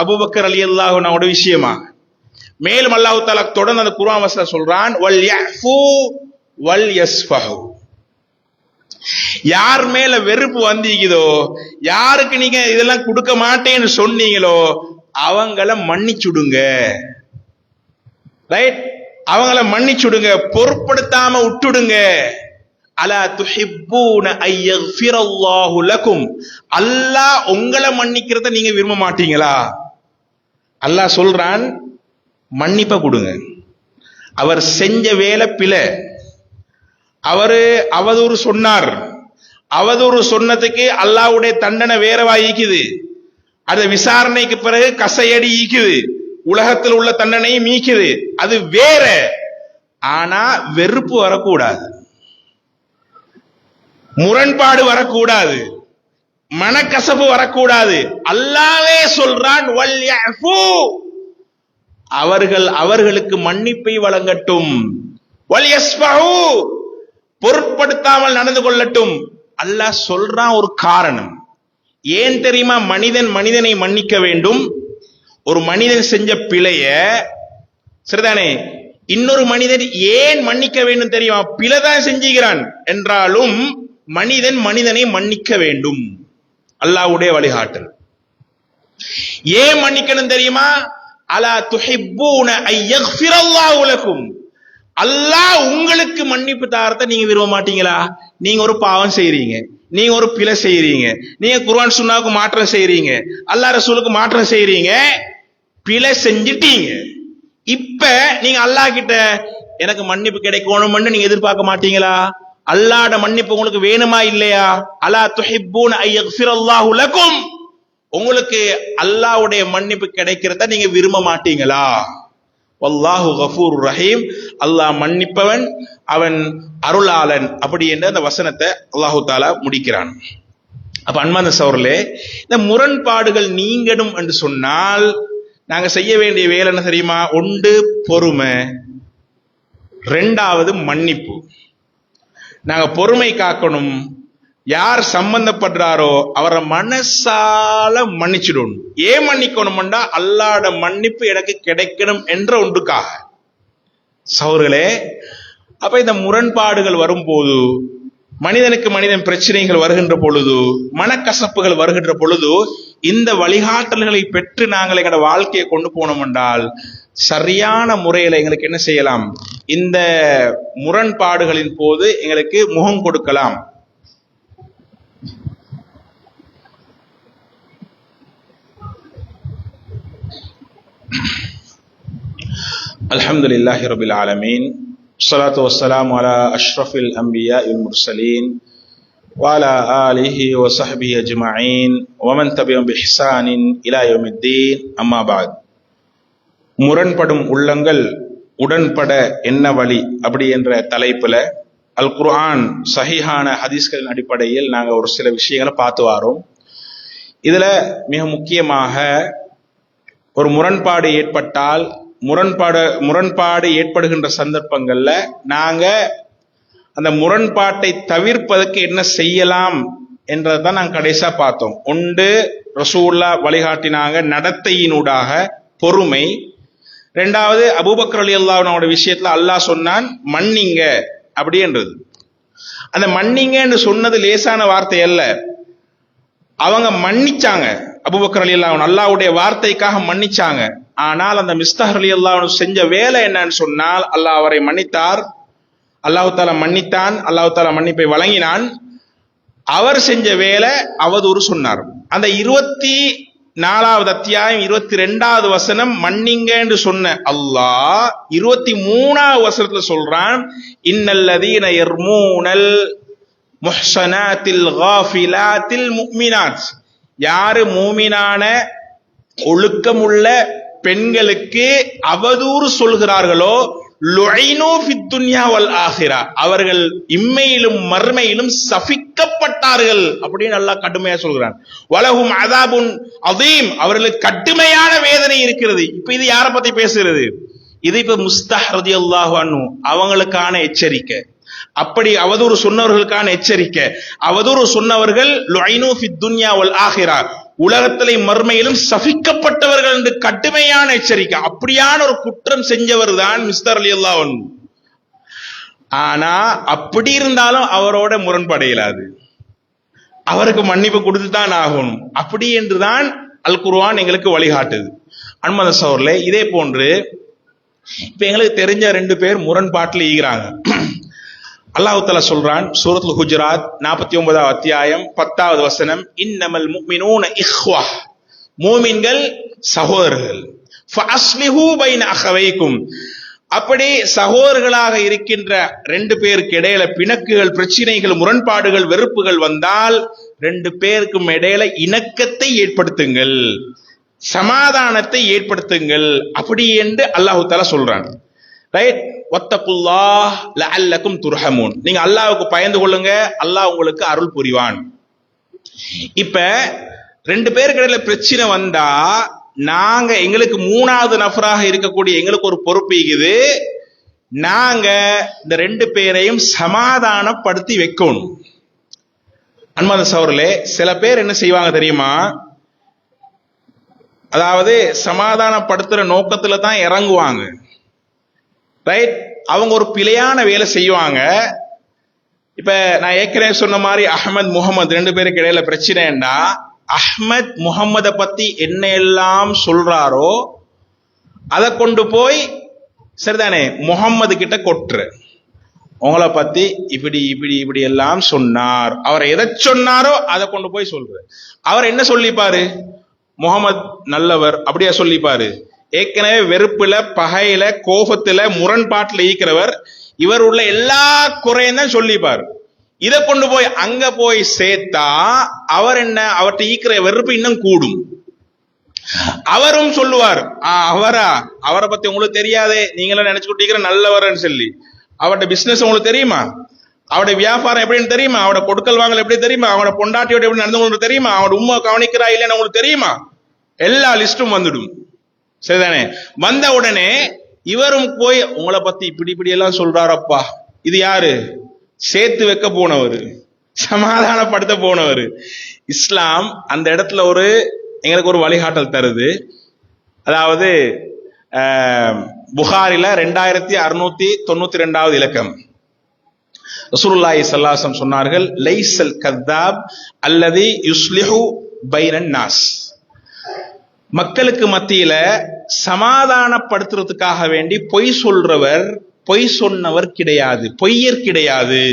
அபூபக்கர் ரலியல்லாஹு அன்ஹுவோட விஷயமாக. மேலும் அல்லாஹ் தஆலா தொடர்ந்து அந்த குர்ஆன் வசனத்தை சொல்றான், வல் யஃபு வல் யஸ்ஃபஹு. யார் மேல வெறுப்பு வந்தீங்களோ, யாருக்கு நீங்க இதெல்லாம் கொடுக்க மாட்டேன்னு சொன்னீங்களோ அவங்கள மன்னிச்சுடுங்க. ரைட், அவங்கள மன்னிச்சுடுங்க, பொருட்படுத்தாம விட்டுடுங்க. அலா துஹிப்பூன அய்யக்ஃபிரல்லாஹு லகும், அல்லாஹ் உங்களை மன்னிக்கிறத நீங்க விரும்ப மாட்டீங்களா? அல்லாஹ் சொல்றான், மன்னிப்ப கொடுங்க. அவர் செஞ்ச வேலை பிழை, அவரு அவதூறு சொன்னார், அவதூறு சொன்னதுக்கு அல்லாஹ்வுடைய தண்டனை வேறவா ஈக்குது. அது விசாரணைக்கு பிறகு கசையடி ஈக்குது, உலகத்தில் உள்ள தண்டனையும் ஈக்குது, அது வேற. ஆனா வெறுப்பு வரக்கூடாது, முரண்பாடு வரக்கூடாது, மனக்கசப்பு வரக்கூடாது. அல்லாஹ்வே சொல்றான், வல்யஃபு, அவர்களுக்கு மன்னிப்பை வழங்கட்டும், வல்யஸ்ஃபஹு, பொருட்படுத்தாமல் நடந்து கொள்ளட்டும். அல்லாஹ் சொல்றான் ஒரு காரணம். ஏன் தெரியுமா மனிதனை மன்னிக்க வேண்டும்? ஒரு மனிதன் செஞ்ச பிழைய, சரிதானே, இன்னொரு மனிதன் ஏன் மன்னிக்க வேண்டும் தெரியுமா? பிழைதான் செஞ்சுகிறான் என்றாலும் மனிதனை மன்னிக்க வேண்டும். அல்லாஹ்வுடைய வழிகாட்டல். ஏன் மன்னிக்கணும் தெரியுமா? அலா துஹிப்பூன அய்யக்ஃபிரல்லாஹு லகும், அல்லாஹ் உங்களுக்கு மன்னிப்பு தாரத்தை நீங்க விரும்ப மாட்டீங்களா? நீங்க ஒரு பாவம் செய்றீங்க, நீங்க ஒரு பிழை செய்றீங்க, நீங்க குர்ஆன் சுன்னாவுக்கு மாற்றம் செய்றீங்க, அல்லாஹ் ரசூலுக்கு மாற்றம் செய்றீங்க, பிழை செஞ்சிட்டீங்க. இப்ப நீங்க அல்லாஹ் கிட்ட எனக்கு மன்னிப்பு கிடைக்கணும்னு நீங்க எதிர்பார்க்க மாட்டீங்களா? அல்லாஹ்வுடைய மன்னிப்பு உங்களுக்கு வேணுமா இல்லையா? அலா துஹிப்பூன அய்யக்ஃபிரல்லாஹு லகும், உங்களுக்கு அல்லாஹ்வுடைய மன்னிப்பு கிடைக்கிறத நீங்க விரும்ப மாட்டீங்களா? வல்லாஹு கஃபூர் ரஹீம், அல்லாஹ் மன்னிப்பவன், அவன் அருளாளன். அப்படி என்ற அந்த வசனத்தை அல்லாஹு தாலா முடிக்கிறான். அப்ப அன்பான சகோதரர்களே, இந்த முரண்பாடுகள் நீங்கணும் என்று சொன்னால் நாங்க செய்ய வேண்டிய வேலை என்ன தெரியுமா? ஒன்று பொறுமை, ரெண்டாவது மன்னிப்பு. நாங்க பொறுமை காக்கணும். யார் சம்பந்தப்படுறாரோ அவரை மனசால மன்னிச்சிடணும். ஏன் மன்னிக்கணும்டா, அல்லாஹ்வுடைய மன்னிப்பு எனக்கு கிடைக்கணும் என்ற ஒன்றுக்காக. சகோதரர்களே, அப்ப இந்த முரண்பாடுகள் வரும்போது, மனிதனுக்கு மனிதன் பிரச்சனைகள் வருகின்ற பொழுது, மனக்கசப்புகள் வருகின்ற பொழுது, இந்த வழிகாட்டல்களை பெற்று நாங்கள் எங்களோட வாழ்க்கையை கொண்டு போனோம் என்றால் சரியான முறையில எங்களுக்கு என்ன செய்யலாம்? இந்த முரண்பாடுகளின் போது எங்களுக்கு முகம் கொடுக்கலாம். அல்ஹம்துலில்லாஹி ரப்பில் ஆலமீன், ஸலாத்து வஸ்ஸலாமு அலா அஷ்ரஃபில் அன்பியாஇல் முர்ஸலீன் வ அலா ஆலிஹி வ ஸஹ்பிஹி அஜ்மஈன் வ மன் தபிஅஹும் பிஹ்சானின் இலா யௌமித்தீன். அம்மா பஅத். முரண்படும் உள்ளங்கள் உடன்பட என்ன வழி அப்படி என்ற தலைப்புல அல் குர்ஆன் சஹீஹான ஹதீஸ்களின் அடிப்படையில் நாங்க ஒரு சில விஷயங்களை பார்த்து வாரோம். இதுல மிக முக்கியமாக ஒரு முரண்பாடு ஏற்பட்டால், முரண்பாடு ஏற்படுகின்ற சந்தர்ப்பங்கள்ல நாங்க அந்த முரண்பாட்டை தவிர்ப்பதற்கு என்ன செய்யலாம் என்றதான் நாங்க கடைசியா பார்த்தோம். ஒன்று, ரசூலுல்லாஹ் வழிகாட்டினாங்க நடத்தையினூடாக பொறுமை. ரெண்டாவது, அபூபக்கர் ரலியல்லாஹு அன்ஹு விஷயத்துல அல்லாஹ் சொன்னான் மன்னிங்க அப்படின்றது. அந்த மன்னிங்கன்னு சொன்னது லேசான வார்த்தை அல்ல. அவங்க மன்னிச்சாங்க, அபூபக்கர் ரலியல்லாஹு அன்ஹு அல்லாஹ்வுடைய வார்த்தைக்காக மன்னிச்சாங்க. ஆனால் அந்த மிஸ்தாஹ் ரலியல்லாஹு அன்ஹு செஞ்ச வேலை என்னன்னு சொன்னால், அல்லாஹ் அவரை மன்னித்தார், அல்லாஹ் தஆலா மன்னித்தான், அல்லாஹ் தஆலா மன்னிப்பை வழங்கினான். அவர் செஞ்ச வேலை அவதூறு சொன்னார். அந்த 24வது அத்தியாயம் 22வது வசனம் மன்னிங்க என்று சொன்ன அல்லாஹ் 23வது வசனத்துல சொல்றான், இன்னல்லதீன யர்மூனல் முஹ்ஸனாத்தில் காஃபிலாத்தில் முஃமினாத், யாரு மூமினான ஒழுக்கமுள்ள பெண்களுக்கு அவதூறு சொல்கிறார்களோ, லுஐனு ஃபித் துன்யா வல் ஆখিরা, அவர்கள் இம்மையிலும் மறுமையிலும் சபிக்கப்பட்டார்கள் அப்படின்னு அல்லாஹ் கடுமையா சொல்கிறான். வலஹும் அஸாபுன் அதீம், அவர்களுக்கு கடுமையான வேதனை இருக்கிறது. இப்ப இது யாரை பத்தி பேசுகிறது? இது இப்ப மிஸ்தாஹ் ரலியல்லாஹு அன்ஹு அவங்களுக்கான எச்சரிக்கை. அப்படி அவதூறு சொன்னவர்களுக்கான எச்சரிக்கை. அவதூறு சொன்னவர்கள் லுஐனு ஃபித் துன்யா வல் ஆখিরা, உலகத்திலே மறுமையிலும் சபிக்கப்பட்டவர்கள் என்று கடுமையான எச்சரிக்கை. அப்படியான ஒரு குற்றம் செஞ்சவர் தான் மிஸ்தாஹ் ரலியல்லாஹு அன்ஹு. ஆனா அப்படி இருந்தாலும் அவரோட முரண்பட இயலாது, அவருக்கு மன்னிப்பு கொடுத்து தான் ஆகணும். அப்படி என்றுதான் அல் குர்ஆன் எங்களுக்கு வழிகாட்டுது. அன்பார்ந்த சகோதரர்களே, இதே போன்று இப்ப எங்களுக்கு தெரிஞ்ச 2 பேர் முரண்பாட்டில் ஈகிறாங்க. அல்லாஹ் தஆலா சொல்றான் சூரத்துல் ஹுஜராத் 49வது அத்தியாயம் 10வது வசனம், இன்னமல் முஃமினூன இஹ்வா, மூமின்கள் சகோதரர்கள். ஃபஅஸ்லிஹு பைன அஹவைக்கும், அப்படி சகோதரர்களாக இருக்கின்ற 2 பேருக்கு இடையில பிணக்குகள், பிரச்சனைகள், முரண்பாடுகள், வெறுப்புகள் வந்தால் 2 பேருக்கும் இடையில இணக்கத்தை ஏற்படுத்துங்கள், சமாதானத்தை ஏற்படுத்துங்கள், அப்படி என்று அல்லாஹ் தஆலா சொல்றான். ரைட்? வத்தகுல்லாஹ் லஅல்லக்கும் துர்ஹமூன், நீங்க அல்லாஹ்வுக்கு பயந்து கொள்ளுங்க, அல்லாஹ் உங்களுக்கு அருள் புரிவான். இப்ப 2 பேருக்கு இடையில பிரச்சனை வந்தா நாங்க எங்களுக்கு 3வது நபராக இருக்கக்கூடிய எங்களுக்கு ஒரு பொறுப்பு இருக்குது. நாங்க இந்த 2 பேரையும் சமாதானப்படுத்தி வைக்கணும். அன்பார்ந்த சகோதரர்களே, சில பேர் என்ன செய்வாங்க தெரியுமா, அதாவது சமாதானப்படுத்துற நோக்கத்துல தான் இறங்குவாங்க. ரைட்? அவங்க ஒரு பிழையான வேலை செய்வாங்க. இப்ப நான் ஏற்கனவே சொன்ன மாதிரி அஹ்மத் முகமது 2 பேருக்கு இடையில பிரச்சனைன்னா, அஹ்மத் முகம்மத பத்தி என்ன எல்லாம் சொல்றாரோ அதை கொண்டு போய் சரிதானே முகம்மது கிட்ட கொட்டுற, உங்களை பத்தி இப்படி இப்படி இப்படி எல்லாம் சொன்னார், அவர் எதை சொன்னாரோ அதை கொண்டு போய் சொல்ற. அவர் என்ன சொல்லிப்பாரு, முகமது நல்லவர் அப்படியா சொல்லிப்பாரு? ஏற்கனவே வெறுப்புல, பகையில, கோபத்துல, முரண்பாட்டுல ஈக்கிறவர், இவர் உள்ள எல்லா குறையும் தான் சொல்லிப்பாரு. இதை கொண்டு போய் அங்க போய் சேர்த்தா அவர் என்ன, அவர்கிட்ட ஈக்கிற வெறுப்பு இன்னும் கூடும். அவரும் சொல்லுவார், அவரை பத்தி உங்களுக்கு தெரியாதே, நீங்களும் நினைச்சுக்கிட்டு நல்லவர்னு சொல்லி. அவருடைய பிசினஸ் உங்களுக்கு தெரியுமா, அவருடைய வியாபாரம் எப்படின்னு தெரியுமா, அவரோட கொடுக்கல் வாங்கல் எப்படி தெரியுமா, அவரோட பொண்டாட்டியோட எப்படி நடந்து கொண்டு தெரியுமா, அவரோட உண்மை கவனிக்கிறா இல்லைன்னு உங்களுக்கு தெரியுமா, எல்லா லிஸ்டும் வந்துடும். சரிதானே? வந்த உடனே இவரும் போய் உங்களை பத்தி இப்படி இப்படி எல்லாம் சொல்றாரப்பா, இது யாரு, சேர்த்து வைக்க போனவர், சமாதானப்படுத்த போனவர். இஸ்லாம் அந்த இடத்துல எங்களுக்கு ஒரு வழிகாட்டல் தருது. அதாவது புகாரில 2692வது இலக்கம், ரசூலுல்லாஹி ஸல்லல்லாஹு அலைஹி வஸல்லம் சொன்னார்கள், லைஸல் கத்தாப் அல்லதி யுஸ்லிஹு பைனன் நாஸ், மக்களுக்கு மத்தியில சமாதானப்படுத்துறதுக்காக வேண்டி பொய் சொல்றவர், பொய் சொன்னவர் கிடையாது, பொய்யர் கிடையாது.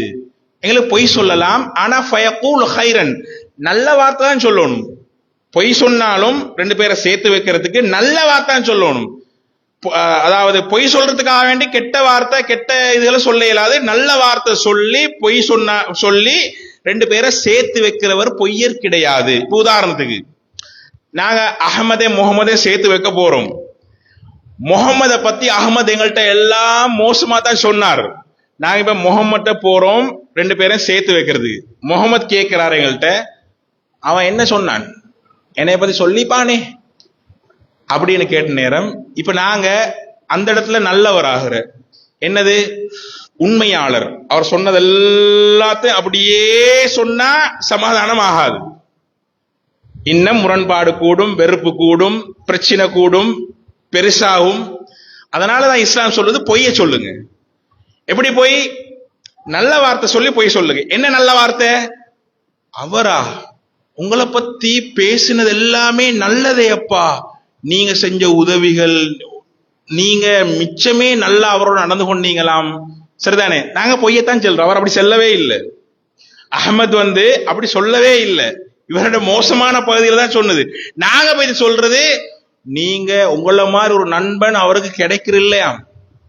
எங்களுக்கு பொய் சொல்லலாம், ஆனா ஃபயகூல் ஹைரன், நல்ல வார்த்தை தான் சொல்லணும். பொய் சொன்னாலும் 2 பேரை சேர்த்து வைக்கிறதுக்கு நல்ல வார்த்தை தான் சொல்லணும். அதாவது பொய் சொல்றதுக்காக வேண்டி கெட்ட வார்த்தை, கெட்ட இதுகளை சொல்ல இயலாது. நல்ல வார்த்தை சொல்லி பொய் சொல்லி 2 பேரை சேர்த்து வைக்கிறவர் பொய்யர் கிடையாது. உதாரணத்துக்கு நாங்க அஹமதே முகமதே சேர்த்து வைக்க போறோம். முகமதை பத்தி அகமது எங்கள்கிட்ட எல்லாம் மோசமா தான் சொன்னார். நாங்க இப்ப முகமட்ட போறோம் 2 பேரும் சேர்த்து வைக்கிறது. முகமது கேட்கிறார் எங்கள்கிட்ட, அவன் என்ன சொன்னான், என்னைய பத்தி சொல்லிப்பானே அப்படின்னு கேட்ட நேரம், இப்ப நாங்க அந்த இடத்துல நல்லவர் ஆகிற, என்னது உண்மையாளர், அவர் சொன்னது எல்லாத்தையும் அப்படியே சொன்னா சமாதானம் ஆகாது. இன்னும் முரண்பாடு கூடும், வெறுப்பு கூடும், பிரச்சனை கூடும், பெருசாகும். அதனாலதான் இஸ்லாம் சொல்லுது பொய்ய சொல்லுங்க. எப்படி போய், நல்ல வார்த்தை சொல்லி பொய் சொல்லுங்க. என்ன நல்ல வார்த்தை, அவரா உங்களை பத்தி பேசினது எல்லாமே நல்லதே அப்பா, நீங்க செஞ்ச உதவிகள், நீங்க மிச்சமே நல்லா அவரோட நடந்து கொண்டீங்களாம். சரிதானே? நாங்க பொய்யத்தான் சொல்றோம், அவர் அப்படி சொல்லவே இல்லை. அஹமது அப்படி சொல்லவே இல்லை, இவரோட மோசமான பகுதியில தான் சொன்னது. நாங்க போய் சொல்றது, நீங்க உங்கள மாதிரி ஒரு நண்பன் அவருக்கு கிடைக்கிற இல்லையா.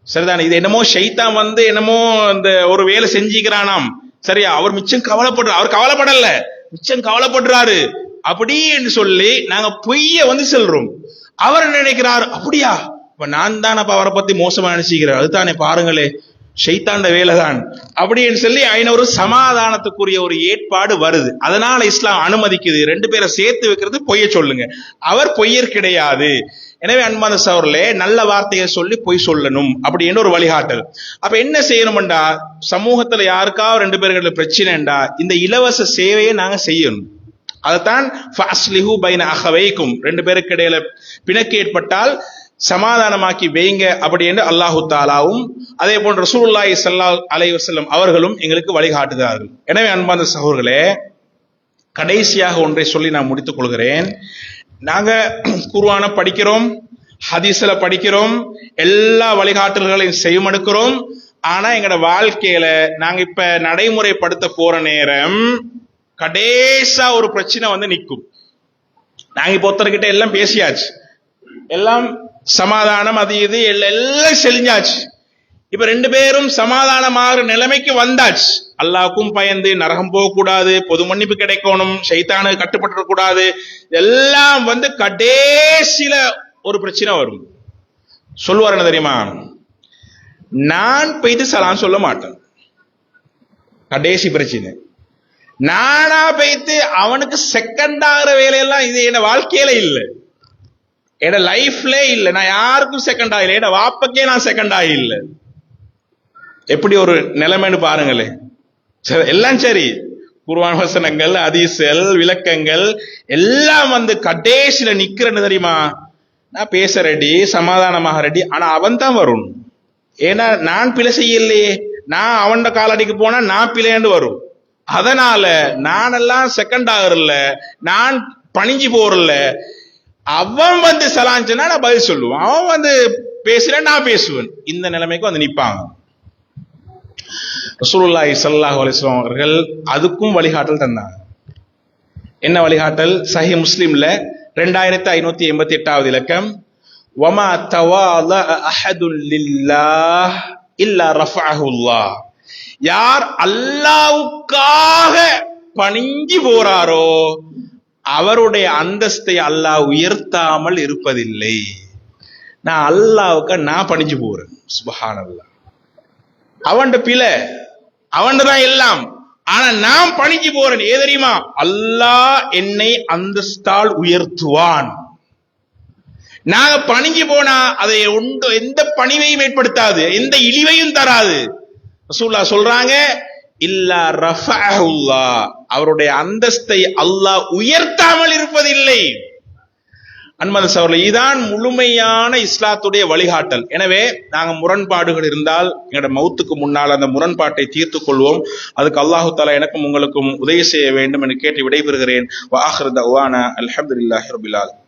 சரிதானே? இது என்னமோ ஷைத்தான் என்னமோ இந்த ஒரு வேலை செஞ்சுக்கிறானாம். சரியா? அவர் மிச்சம் கவலைப்படுறார், அவர் கவலைப்படல, மிச்சம் கவலைப்படுறாரு அப்படின்னு சொல்லி நாங்க பொய்ய சொல்றோம். அவர் நினைக்கிறார், அப்படியா, இப்ப நான் தான் அப்ப அவரை பத்தி மோசமா நினைச்சுக்கிறேன், அதுதானே பாருங்களே ஷைத்தாண்ட வேலைதான் அப்படின்னு சொல்லி ஒரு சமாதானத்துக்குரிய ஒரு ஏற்பாடு வருது. அதனால இஸ்லாம் அனுமதிக்குது 2 பேரை சேர்த்து வைக்கிறது, பொய்ய சொல்லுங்க, அவர் பொய்யர் கிடையாது. எனவே அன்பான சகோதரர்களே, நல்ல வார்த்தையை சொல்லி பொய் சொல்லணும் அப்படின்னு ஒரு வழிகாட்டல். அப்ப என்ன செய்யணும்டா, சமூகத்துல யாருக்காவது 2 பேருக்கு பிரச்சனைண்டா இந்த இலவச சேவையை நாங்க செய்யணும். அதைத்தான் ஃபஅஸ்லிஹு பைன அஹவைக்கும், 2 பேருக்கு இடையில பிணக்கு ஏற்பட்டால் சமாதானமாக்கி வைங்க அப்படி என்று அல்லாஹு தாலாவும் அதே போன்று ரசூலுல்லாஹி ஸல்லல்லாஹு அலைஹி வஸல்லம் அவர்களும் எங்களுக்கு வழிகாட்டுகிறார்கள். எனவே அன்பார்ந்த சகோதரர்களே, கடைசியாக ஒன்றை சொல்லி நான் முடித்துக் கொள்கிறேன். நாங்க குர்ஆனை படிக்கிறோம், ஹதீஸ்ல படிக்கிறோம், எல்லா வழிகாட்டல்களையும் செய்யமெடுக்கிறோம். ஆனா எங்கட வாழ்க்கையில நாங்க இப்ப நடைமுறைப்படுத்த போற நேரம் கடைசா ஒரு பிரச்சனை வந்து நிற்கும். நாங்க இப்ப ஒருத்தர்கிட்ட எல்லாம் பேசியாச்சு, எல்லாம் சமாதானம் அது இது எல்லாம் செஞ்சாச்சு. இப்ப ரெண்டு பேரும் சமாதானமாகிற நிலைமைக்கு வந்தாச்சு. அல்லாஹ்வுக்கும் பயந்து நரகம் போகக்கூடாது, பொது மன்னிப்பு கிடைக்கணும், ஷைத்தானுக்கு கட்டுப்பட்டு கூடாது, எல்லாம் வந்து கடைசியில ஒரு பிரச்சனை வரும். சொல்லுவார் என்ன தெரியுமா? நான் போயிட்டு சலாம் சொல்ல மாட்டேன். கடைசி பிரச்சனை நானா போயிட்டு அவனுக்கு செகண்ட் ஆகிற வேலையெல்லாம் இது என் வாழ்க்கையில இல்லை, என் லைஃப்ல இல்ல. நான் யாருக்கும் செகண்ட் ஆகல, என் வாப்பக்கே நான் செகண்ட் ஆகல. எப்படி ஒரு நிலைமைன்னு பாருங்களேன். எல்லாம் சரி, குர்ஆன் வசனங்கள், ஹதீஸ்கள், விளக்கங்கள் எல்லாம் வந்து கடைசியில நிக்கிறேன்னு தெரியுமா? நான் பேச ரெடி, சமாதானமாக ரெடி, ஆனா அவன் தான் வரும். ஏன்னா நான் பிழை செய்யலையே, நான் அவன் காலடிக்கு போனா நான் பிழையாண்டு வரும். அதனால நான் எல்லாம் செகண்ட் ஆகல, நான் பணிஞ்சு போறல. அவன் வந்து சலாஞ்சனா நான் பதில் சொல்லுவான், அவன் வந்து பேசுற நான் பேசுவேன். இந்த நிலைமைக்கு வந்து நிப்பாங்க. ரசூலுல்லாஹி ஸல்லல்லாஹு அலைஹி வஸல்லம் அவர்கள் அதுக்கும் வழிகாட்டல் தந்தாங்க. என்ன வழிகாட்டல்? சஹீஹ் முஸ்லிம்ல 2588வது இலக்கம், வமா தவால அஹதுன் லில்லாஹ் இல்லா ரஃபஅஹு அல்லாஹ். யார் அல்லாஹ்வுக்காக பணிஞ்சு போறாரோ அவருடைய அந்தஸ்தை அல்லாஹ் உயர்த்தாமல் இருப்பதில்லை. நான் அல்லாஹ்வுக்கு நான் பணிஞ்சு போறேன், சுப்ஹானல்லாஹ். அவன்ட பிழை, அவன் தான் எல்லாம், ஆனா நான் பணிஞ்சு போறேன். ஏ தெரியுமா? அல்லாஹ் என்னை அந்தஸ்தால் உயர்த்துவான். நாங்க பணிஞ்சு போனா அதை எந்த பணிவையும் ஏற்படுத்தாது, எந்த இழிவையும் தராது. ரசூலுல்லாஹ் சொல்றாங்க, இல்லா ரஃபஅஹுல்லாஹ், அவருடைய அந்தஸ்தை அல்லாஹ் உயர்த்தாமல் இருப்பதில்லை. அன்பார்ந்த சகோதரர்களே, இதுதான் முழுமையான இஸ்லாத்துடைய வழிகாட்டல். எனவே நாங்க முரண்பாடுகள் இருந்தால் எங்களோட மௌத்துக்கு முன்னால் அந்த முரண்பாட்டை தீர்த்துக் கொள்வோம். அதுக்கு அல்லாஹு தஆலா எனக்கும் உங்களுக்கும் உதவி செய்ய வேண்டும் என்று கேட்டு விடைபெறுகிறேன். வ ஆகிரு தஅவானா அல்ஹம்துலில்லாஹி ரப்பில் ஆலமீன்.